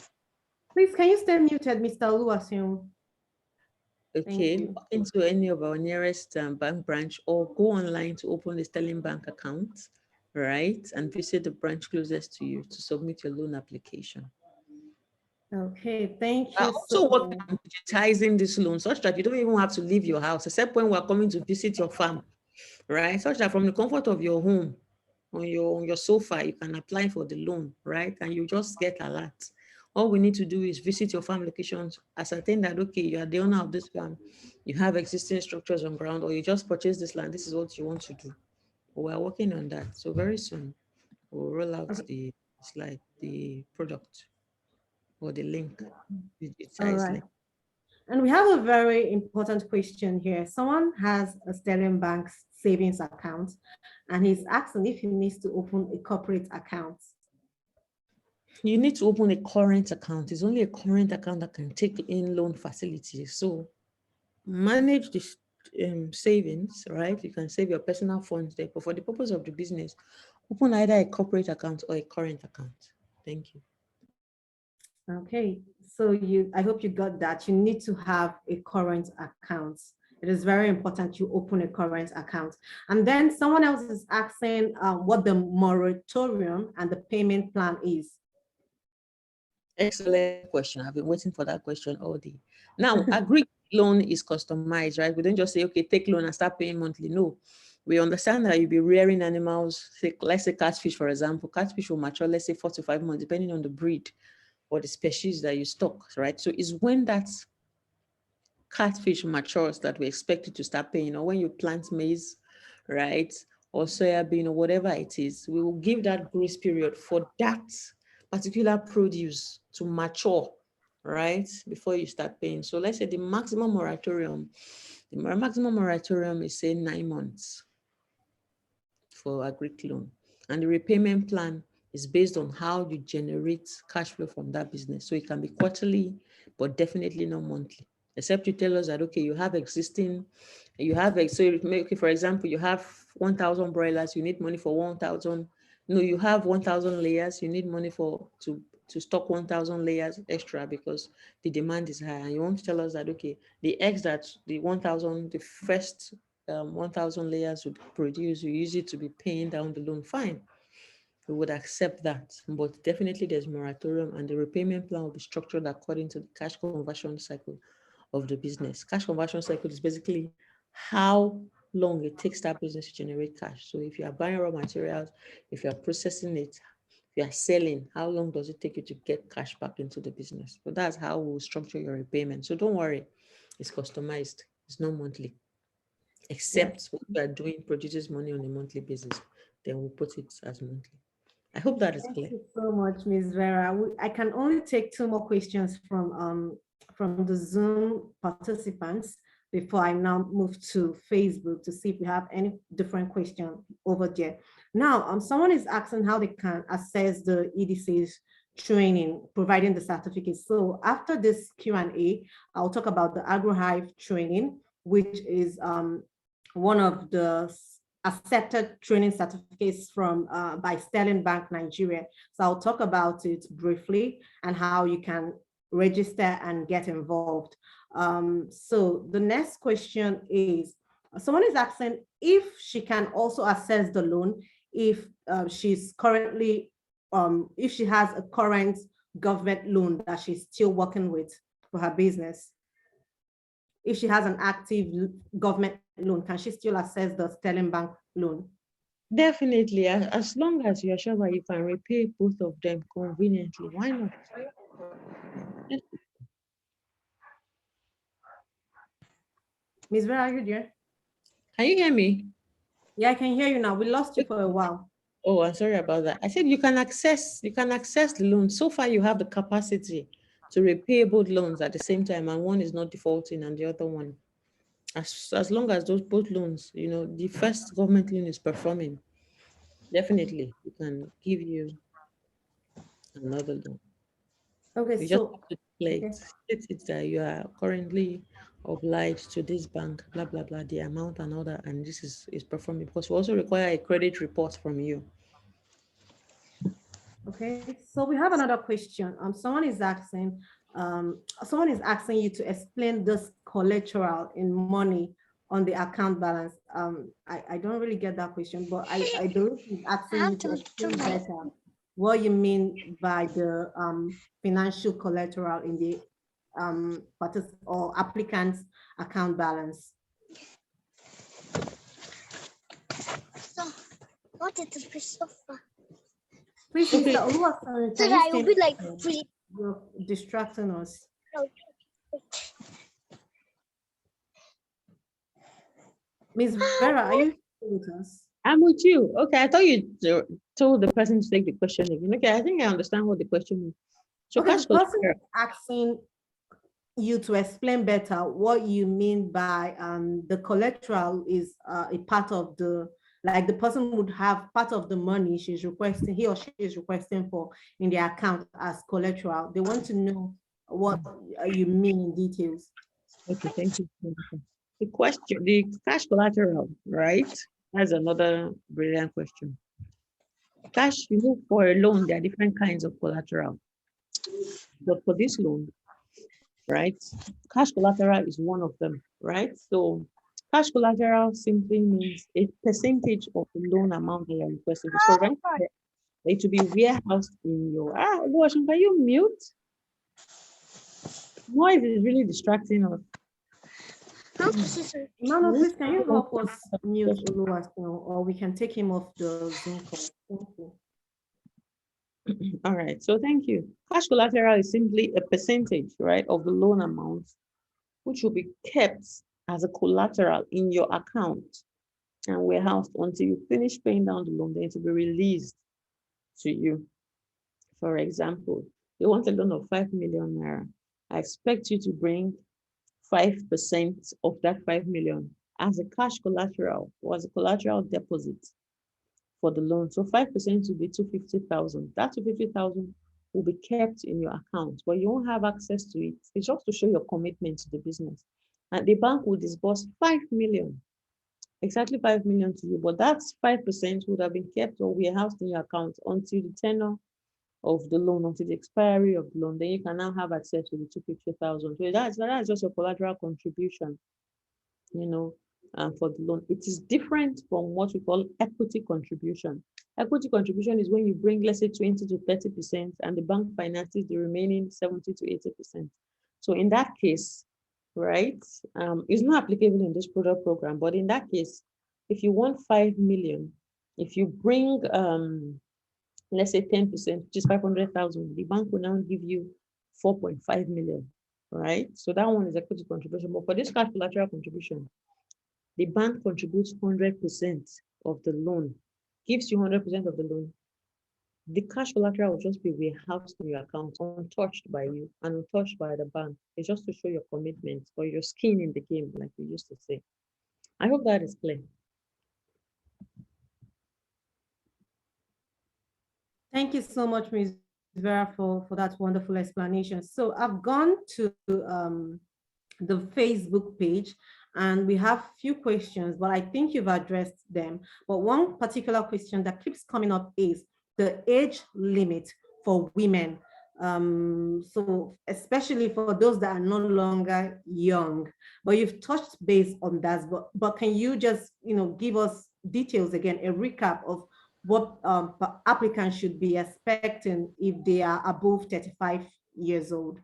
Please, can you stay muted, Mr. Oluwaseun? Okay, you. walk into any of our nearest bank branch, or go online to open the Sterling Bank account, right? And visit the branch closest to you to submit your loan application. Okay, thank I you. also work on digitizing this loan such that you don't even have to leave your house, except when we're coming to visit your farm, right? Such that from the comfort of your home, on your sofa, you can apply for the loan, right? And you just get alert. All we need to do is visit your farm locations, ascertain that, okay, you are the owner of this farm, you have existing structures on ground, or you just purchased this land, this is what you want to do. We're working on that. So very soon, we'll roll out the slide, the product, or the link, the All digitized right. link. And we have a very important question here. Someone has a Sterling Bank savings account, and he's asking if he needs to open a corporate account. You need to open a current account. It's only a current account that can take in loan facilities. So manage the savings, right? You can save your personal funds there, but for the purpose of the business, open either a corporate account or a current account. Thank you. Okay, so I hope you got that. You need to have a current account. It is very important you open a current account. And then someone else is asking what the moratorium and the payment plan is. Excellent question. I've been waiting for that question all day. Now, agri loan is customized, right? We don't just say, okay, take loan and start paying monthly. No, we understand that you'll be rearing animals. Let's say catfish, for example. Catfish will mature, let's say 4 to 5 months, depending on the breed or the species that you stock, right? So it's when that catfish matures that we expect you to start paying, or when you plant maize, right? Or soybean or whatever it is, we will give that grace period for that particular produce to mature, right? Before you start paying. So let's say the maximum moratorium is say 9 months for agri loan. And the repayment plan is based on how you generate cash flow from that business. So it can be quarterly, but definitely not monthly. Except you tell us that, okay, you have for example, you have 1,000 broilers, you need money for 1,000. No, you have 1,000 layers, you need money to stock 1,000 layers extra because the demand is high. And you want to tell us that, okay, the eggs that the 1,000, the first 1,000 layers would produce, you use it to be paying down the loan, fine. We would accept that, but definitely there's moratorium, and the repayment plan will be structured according to the cash conversion cycle of the business. Cash conversion cycle is basically how long it takes that business to generate cash. So if you are buying raw materials, if you are processing it, if you are selling, how long does it take you to get cash back into the business? So that's how we'll structure your repayment. So don't worry, it's customized, it's not monthly. Except what you are doing produces money on a monthly basis, then we'll put it as monthly. I hope that is clear. Thank you so much, Ms. Vera. I can only take 2 more questions from the Zoom participants before I now move to Facebook to see if we have any different question over there. Now, someone is asking how they can access the EDC's training, providing the certificate. So after this Q&A, I'll talk about the AgroHive training, which is one of the accepted training certificates from by Sterling Bank Nigeria. So I'll talk about it briefly and how you can register and get involved. So the next question is, someone is asking if she can also access the loan if she's currently, if she has a current government loan that she's still working with for her business. If she has an active government loan, can she still access the Sterling Bank loan? Definitely, as long as you're sure that you can repay both of them conveniently, why not? Yes. Miss Vera, are you there? Can you hear me? Yeah, I can hear you now. We lost you for a while. Oh, I'm sorry about that. I said you can access the loan. So far, you have the capacity to repay both loans at the same time, and one is not defaulting, and the other one, as long as those both loans, the first government loan is performing, definitely we can give you another loan. Okay, You just so have to play okay. it, state it that you are currently obliged to this bank, blah blah blah, the amount and all that, and this is performing, because we also require a credit report from you. Okay, so we have another question. Someone is asking you to explain this collateral in money on the account balance. I don't really get that question, but I believe he's asking you to explain better what you mean by the financial collateral in the or applicant's account balance. What is the sofa? Please, Okay. Mr. Oluwaseun, So can that you I will stay? be like free. You're distracting us. Miss Vera, are you with us? I'm with you. Okay, I thought you told the person to take the question again. Okay, I think I understand what the question is. So Okay, cash the person collateral. is asking you to explain better what you mean by the collateral is a part of the, like the person would have part of the money she's requesting, he or she is requesting for in the account as collateral. They want to know what you mean in details. Okay, thank you. The cash collateral, right? That's another brilliant question. Cash, for a loan, there are different kinds of collateral. But for this loan, right, cash collateral is one of them, right? So cash collateral simply means a percentage of the loan amount that you're requesting. So for example, it to be warehoused in your Oluwaseun, can you mute? Noise is really distracting us. Mano, please can you help us mute Oluwaseun, or we can take him off the Zoom call? Thank you. All right, so thank you. Cash collateral is simply a percentage, right, of the loan amount, which will be kept as a collateral in your account and warehoused until you finish paying down the loan, then it will be released to you. For example, you want a loan of 5 million naira. I expect you to bring 5% of that 5 million as a cash collateral or as a collateral deposit for the loan. So 5% will be 250,000. That 250,000 will be kept in your account, but you won't have access to it. It's just to show your commitment to the business. And the bank will disburse 5 million, exactly 5 million to you, but that's 5% would have been kept or warehoused in your account until the tenure of the loan, until the expiry of the loan. Then you can now have access to the 250,000. So that's just a collateral contribution, for the loan. It is different from what we call equity contribution. Equity contribution is when you bring, let's say, 20 to 30%, and the bank finances the remaining 70 to 80%. So in that case, right, it's not applicable in this product program, but in that case, if you want 5 million, if you bring, let's say 10%, which is 500,000, the bank will now give you 4.5 million, right? So that one is equity contribution. But for this cash collateral contribution, the bank contributes 100% of the loan, gives you 100% of the loan. The cash collateral will just be warehoused in your account, untouched by you and untouched by the bank. It's just to show your commitment or your skin in the game, like we used to say. I hope that is clear. Thank you so much, Ms. Vera, for that wonderful explanation. So I've gone to the Facebook page and we have few questions, but I think you've addressed them. But one particular question that keeps coming up is the age limit for women. So especially for those that are no longer young, but you've touched base on that, but can you just, give us details again, a recap of what applicants should be expecting if they are above 35 years old?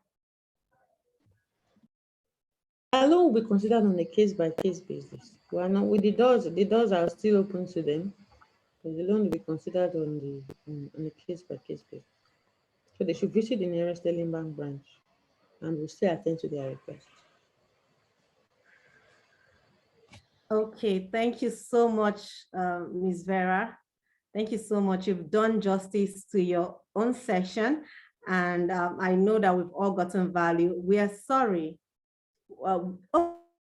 A loan will be considered on a case-by-case basis. We are not with the doors are still open to them, but the loan will be considered on a case-by-case basis. So they should visit the nearest Sterling Bank branch and we'll still attend to their request. Okay, thank you so much, Ms. Vera. Thank you so much. You've done justice to your own session, and I know that we've all gotten value. We are sorry.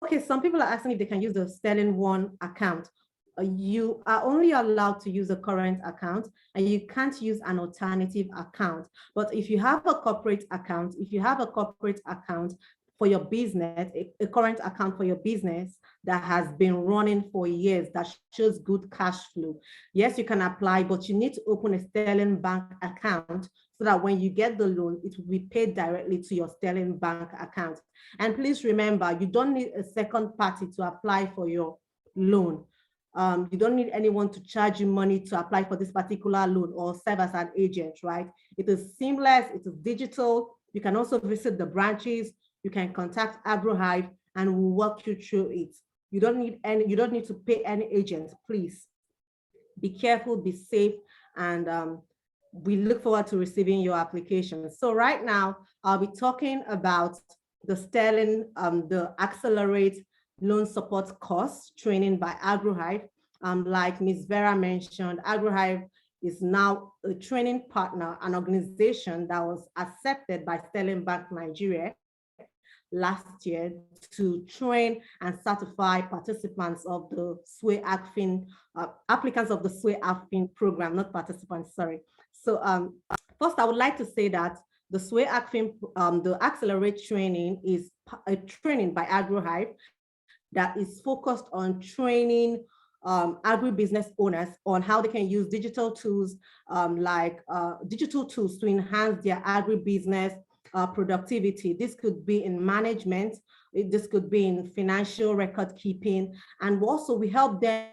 Okay, some people are asking if they can use the Sterling One account. You are only allowed to use a current account, and you can't use an alternative account. But if you have a corporate account, for your business, a current account for your business that has been running for years, that shows good cash flow, yes, you can apply, but you need to open a Sterling Bank account so that when you get the loan, it will be paid directly to your Sterling Bank account. And please remember, you don't need a second party to apply for your loan. You don't need anyone to charge you money to apply for this particular loan or serve as an agent, right? It is seamless, it is digital. You can also visit the branches. You can contact AgroHive and we'll walk you through it. You don't need to pay any agent. Please be careful, be safe, and we look forward to receiving your application. So right now, I'll be talking about the Sterling, the Accelerate Loan Support course training by AgroHive. Like Ms. Vera mentioned, AgroHive is now a training partner, an organization that was accepted by Sterling Bank Nigeria last year to train and certify participants of the SWAY AgFin, applicants of the SWAY AgFin program, not participants, sorry. So first, I would like to say that the SWAY AgFin, the Accelerate training is a training by AgroHive that is focused on training agribusiness owners on how they can use digital tools to enhance their agribusiness productivity. This could be in management, this could be in financial record keeping, and also we help them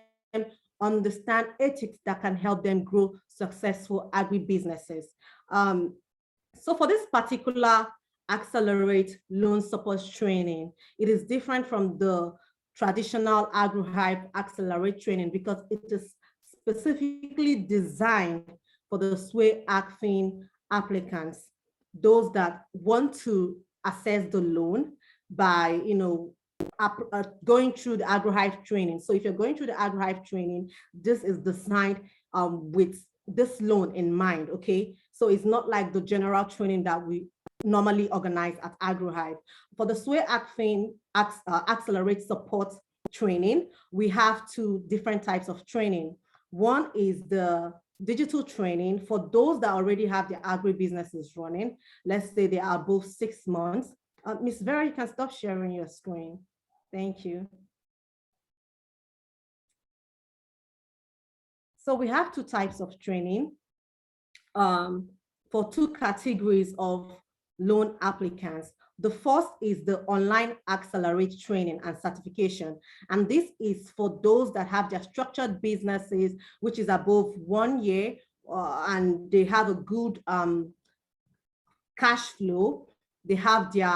understand ethics that can help them grow successful agribusinesses. So for this particular Accelerate Loan Support training, it is different from the traditional AgroHive Accelerate training because it is specifically designed for the SWAY AgFin applicants, those that want to assess the loan by, going through the AgroHive training. So if you're going through the AgroHive training, this is designed with this loan in mind, okay? So it's not like the general training that we normally organize at AgroHive. For the SWAY AgFin Accelerate Support training, we have two different types of training. One is the digital training for those that already have their agribusinesses running. Let's say they are above 6 months. Ms. Vera, you can stop sharing your screen. Thank you. So we have two types of training for two categories of loan applicants. The first is the online Accelerate training and certification. And this is for those that have their structured businesses, which is above 1 year, and they have a good cash flow. They have their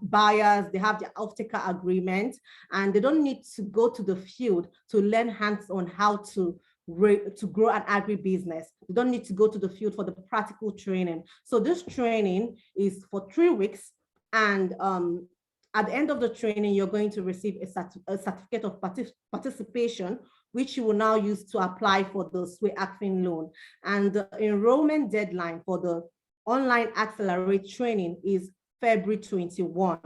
buyers, they have their off-taker agreement, and they don't need to go to the field to learn hands-on how to grow an agribusiness. You don't need to go to the field for the practical training. So this training is for 3 weeks, and at the end of the training, you're going to receive a certificate of participation, which you will now use to apply for the SWAY AgFin loan. And the enrollment deadline for the online Accelerate training is February 21.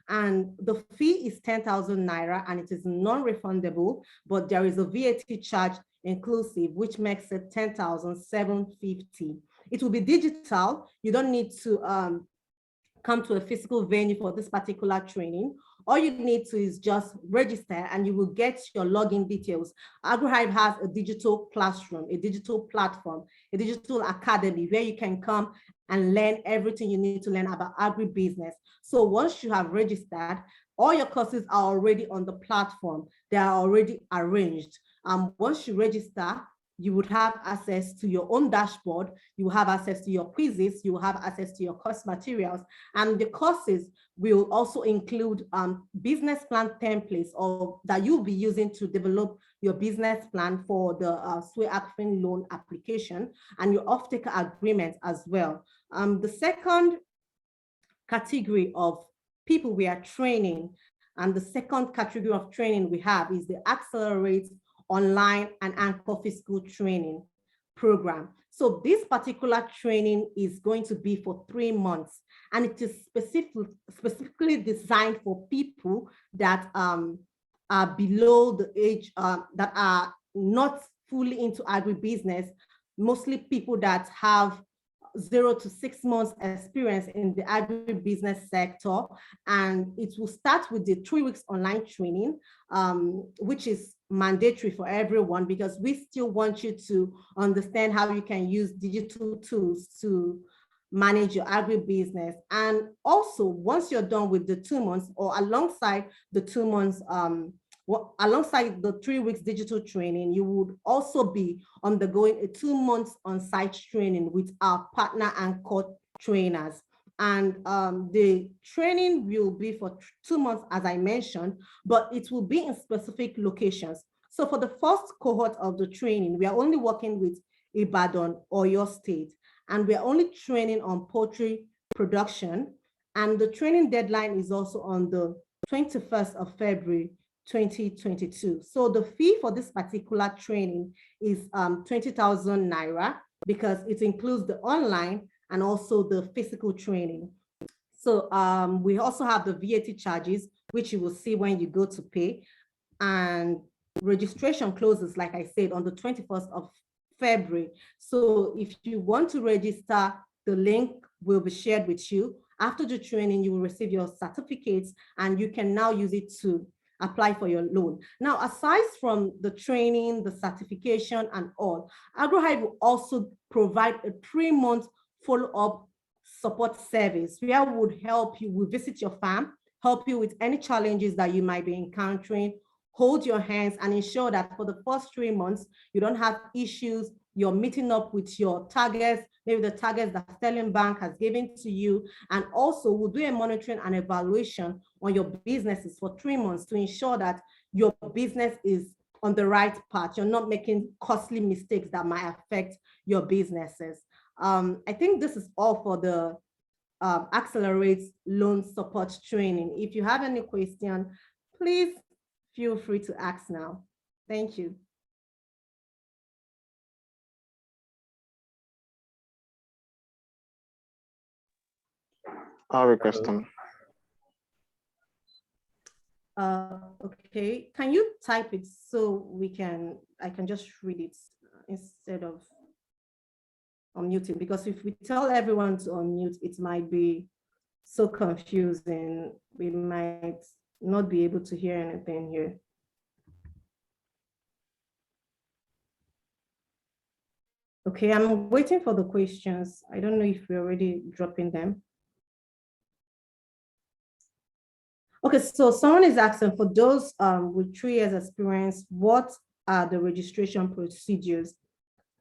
And the fee is 10,000 naira, and it is non-refundable, but there is a VAT charge inclusive, which makes it 10,750. It will be digital. You don't need to come to a physical venue for this particular training. All you need to is just register and you will get your login details. AgroHive has a digital classroom, a digital platform, a digital academy where you can come and learn everything you need to learn about agribusiness. So once you have registered, all your courses are already on the platform. They are already arranged. Once you register, you would have access to your own dashboard, you will have access to your quizzes, you will have access to your course materials, and the courses will also include business plan templates that you'll be using to develop your business plan for the SWAY AgFin loan application and your off-taker agreement as well. The second category of people we are training. And the second category of training we have is the Accelerate Online and Anchor Physical Training program. So this particular training is going to be for 3 months, and it is specifically designed for people that are below the age, that are not fully into agribusiness, mostly people that have 0 to 6 months experience in the agribusiness sector. And it will start with the 3 weeks online training, which is mandatory for everyone, because we still want you to understand how you can use digital tools to manage your agribusiness. And also, once you're done with the 2 months, or alongside the 2 months, alongside the 3 weeks digital training, you would also be undergoing a 2 months on-site training with our partner Anchor trainers. And the training will be for 2 months, as I mentioned, but it will be in specific locations. So for the first cohort of the training, we are only working with Ibadan or your state, and we are only training on poultry production. And the training deadline is also on the 21st of February, 2022. So the fee for this particular training is 20,000 naira, because it includes the online and also the physical training. So we also have the VAT charges, which you will see when you go to pay. And registration closes, like I said, on the 21st of February. So if you want to register, the link will be shared with you. After the training, you will receive your certificates, and you can now use it to apply for your loan. Now, aside from the training, the certification, and all, AgroHive will also provide a 3-month follow-up support service where we would help you. We visit your farm, help you with any challenges that you might be encountering, hold your hands, and ensure that for the first 3 months, you don't have issues. You're meeting up with your targets, maybe the targets that Sterling Bank has given to you. And also we'll do a monitoring and evaluation on your businesses for 3 months to ensure that your business is on the right path. You're not making costly mistakes that might affect your businesses. I think this is all for the Accelerate Loan Support Training. If you have any question, please feel free to ask now. Thank you. I have a question. Okay, can you type it so I can just read it instead of unmuting? Because if we tell everyone to unmute, it might be so confusing. We might not be able to hear anything here. Okay, I'm waiting for the questions. I don't know if we're already dropping them. Okay, so someone is asking, for those with 3 years experience, what are the registration procedures?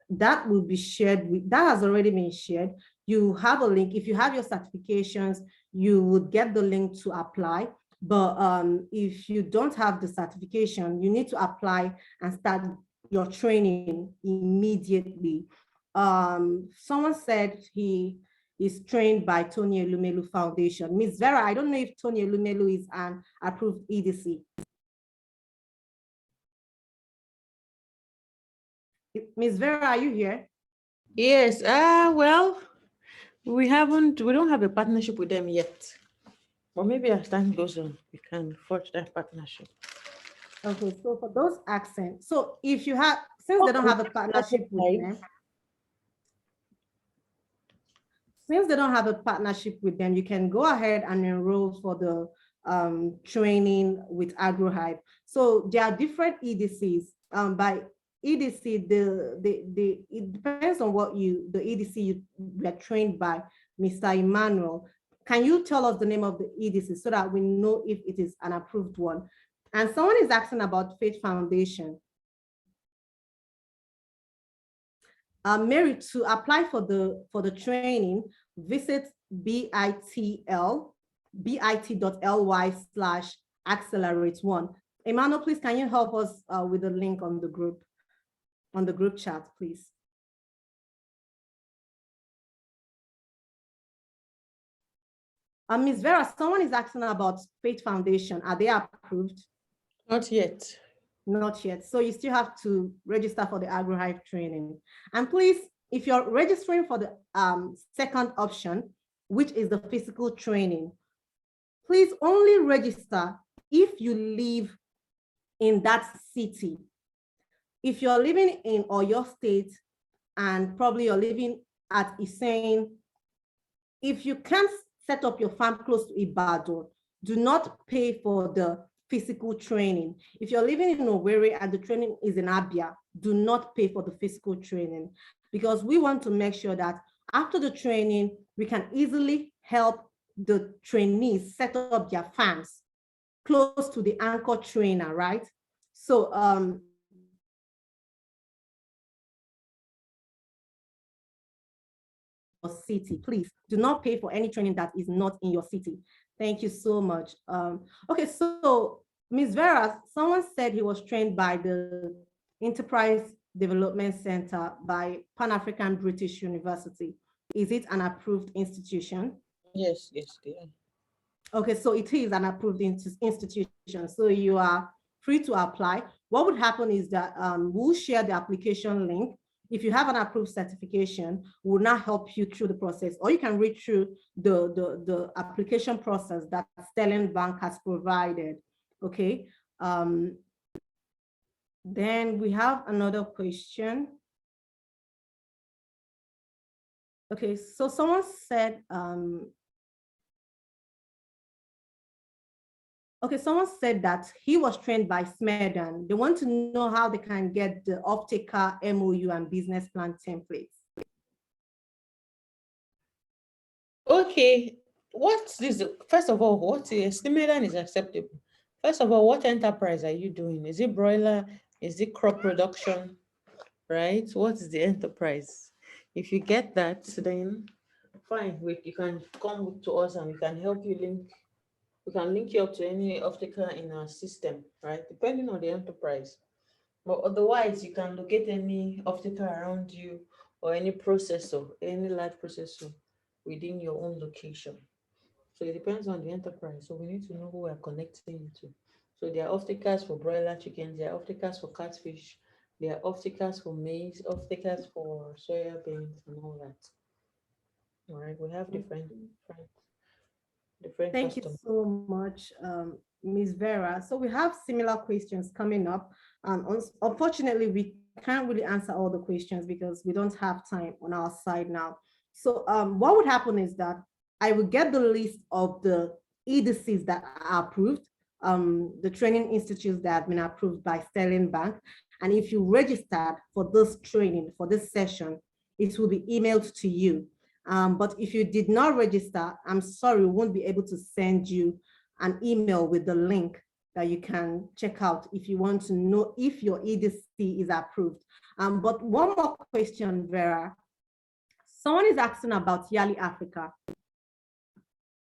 That will be shared with, that has already been shared. You have a link. If you have your certifications, you would get the link to apply. But if you don't have the certification, you need to apply and start your training immediately. Someone said he is trained by Tony Elumelu Foundation. Ms. Vera, I don't know if Tony Elumelu is an approved EDC. Ms. Vera, are you here? Yes, well, we don't have a partnership with them yet. But maybe as time goes on, we can forge that partnership. Okay, so for those accents, so if you have, since they don't have a partnership with them, you can go ahead and enroll for the training with AgroHive. So there are different EDCs. By EDC, it depends on what the EDC you were trained by, Mr. Emmanuel. Can you tell us the name of the EDC so that we know if it is an approved one? And someone is asking about Faith Foundation. Mary, to apply for the training, visit bit.ly/accelerate1. Emmanuel, please, can you help us with the link on the group chat, please? Ms. Vera, someone is asking about Faith Foundation. Are they approved? Not yet. Not yet. So you still have to register for the AgroHive training. And please, if you're registering for the second option, which is the physical training, please only register if you live in that city. If you're living in Oyo State and probably you're living at Iseyin, if you can't set up your farm close to Ibadan, do not pay for the physical training. If you're living in Owerri and the training is in Abia, do not pay for the physical training, because we want to make sure that after the training, we can easily help the trainees set up their farms close to the anchor trainer, right? So city, please do not pay for any training that is not in your city. Thank you so much. Okay, so Ms. Vera, someone said he was trained by the Enterprise Development Center by Pan-African British University. Is it an approved institution? Yes, yes, they are. Okay, so it is an approved institution. So you are free to apply. What would happen is that we'll share the application link. If you have an approved certification, we'll now help you through the process, or you can read through the application process that Sterling Bank has provided. Okay. Then we have another question. Okay, so someone said, okay, someone said that he was trained by Smedan. They want to know how they can get the off-taker MOU and business plan templates. Okay, what's this? First of all, what is Smedan is acceptable? First of all, what enterprise are you doing? Is it broiler? Is it crop production? Right? What is the enterprise? If you get that, then fine. You can come to us and we can help you link. We can link you up to any off-taker in our system, right? Depending on the enterprise. But otherwise, you can locate any off-taker around you or any processor, any large processor within your own location. So it depends on the enterprise. So we need to know who we're connecting you to. So there are off-takers for broiler chickens, there are off-takers for catfish, there are off-takers for maize, off-takers for soya beans and all that. All right, we have different Thank you customers. so much, Ms. Vera. So we have similar questions coming up. Unfortunately, we can't really answer all the questions because we don't have time on our side now. So what would happen is that I will get the list of the EDCs that are approved, the training institutes that have been approved by Sterling Bank. And if you registered for this training, for this session, it will be emailed to you. But if you did not register, I'm sorry, we won't be able to send you an email with the link that you can check out if you want to know if your EDC is approved. But one more question, Vera. Someone is asking about Yali Africa.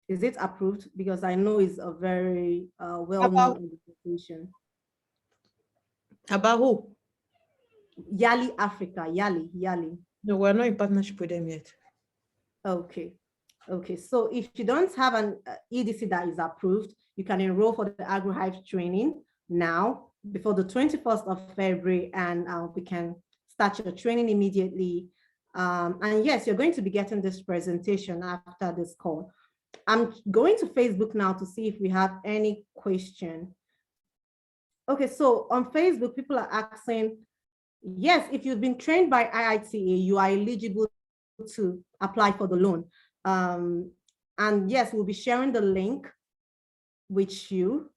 Is it approved? Because I know it's a very well-known organization. About who? Yali Africa, Yali. No, we're not in partnership with them yet. Okay. Okay, so if you don't have an EDC that is approved, you can enroll for the AgroHive training now before the 21st of February, and we can start your training immediately. And yes, you're going to be getting this presentation after this call. I'm going to Facebook now to see if we have any question. Okay, so on Facebook, people are asking, yes, if you've been trained by IITA, you are eligible to apply for the loan. And yes, we'll be sharing the link with you,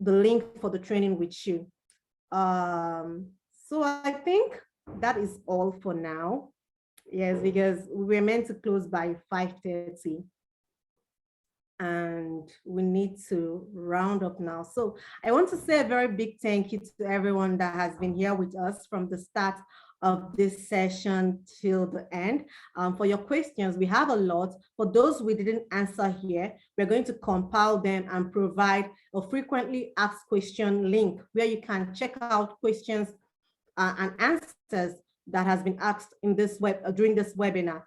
the link for the training with you. So I think that is all for now. Yes, because we were meant to close by 5:30. And we need to round up now. So I want to say a very big thank you to everyone that has been here with us from the start of this session till the end. For your questions, we have a lot. For those we didn't answer here, we're going to compile them and provide a frequently asked question link where you can check out questions and answers that has been asked in this during this webinar.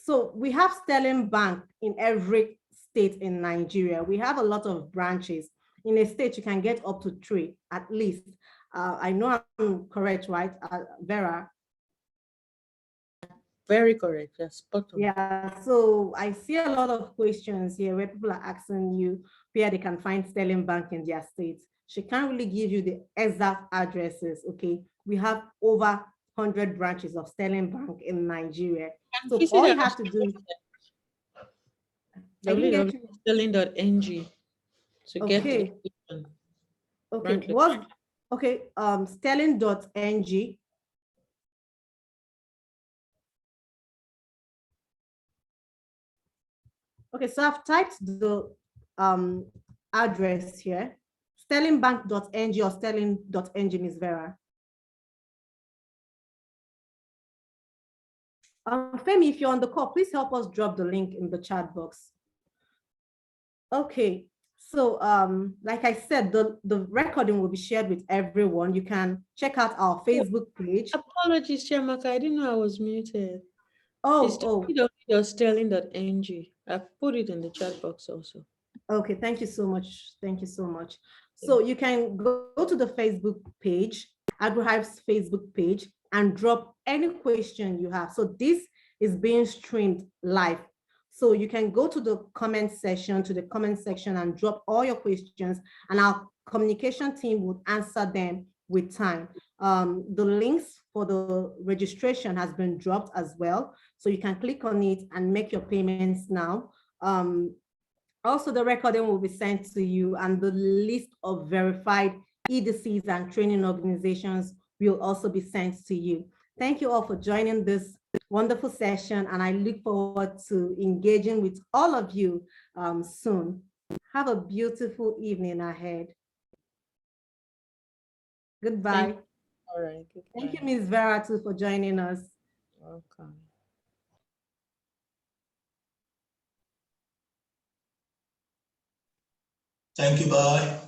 So we have Sterling Bank in every state in Nigeria. We have a lot of branches. In a state, you can get up to 3 at least. I know I'm correct, right, Vera? Very correct. Yes, spot on. Yeah, so I see a lot of questions here where people are asking you where they can find Sterling Bank in their state. She can't really give you the exact addresses, okay? We have over 100 branches of Sterling Bank in Nigeria. So all you have to do, www.sterling.ng to get the okay, location. okay, Branch what's, okay, sterling.ng. Okay, so I've typed the address here, sterlingbank.ng or sterling.ng, Ms. Vera. Femi, if you're on the call, please help us drop the link in the chat box. Okay, so like I said, the recording will be shared with everyone. You can check out our Facebook page. Apologies, Chiamaka, I didn't know I was muted. Oh, it's www.sterling.ng. I put it in the chat box also. Okay, thank you so much. Thank you so much. So you can go to the Facebook page, AgroHive's Facebook page, and drop any question you have. So this is being streamed live. So you can go to the comment section, and drop all your questions, and our communication team would answer them with time. The links for the registration has been dropped as well. So you can click on it and make your payments now. Also, the recording will be sent to you, and the list of verified EDCs and training organizations will also be sent to you. Thank you all for joining this wonderful session, and I look forward to engaging with all of you soon. Have a beautiful evening ahead. Goodbye. All right. Goodbye. Thank you, Ms. Vera, too, for joining us. Welcome. Thank you, bye.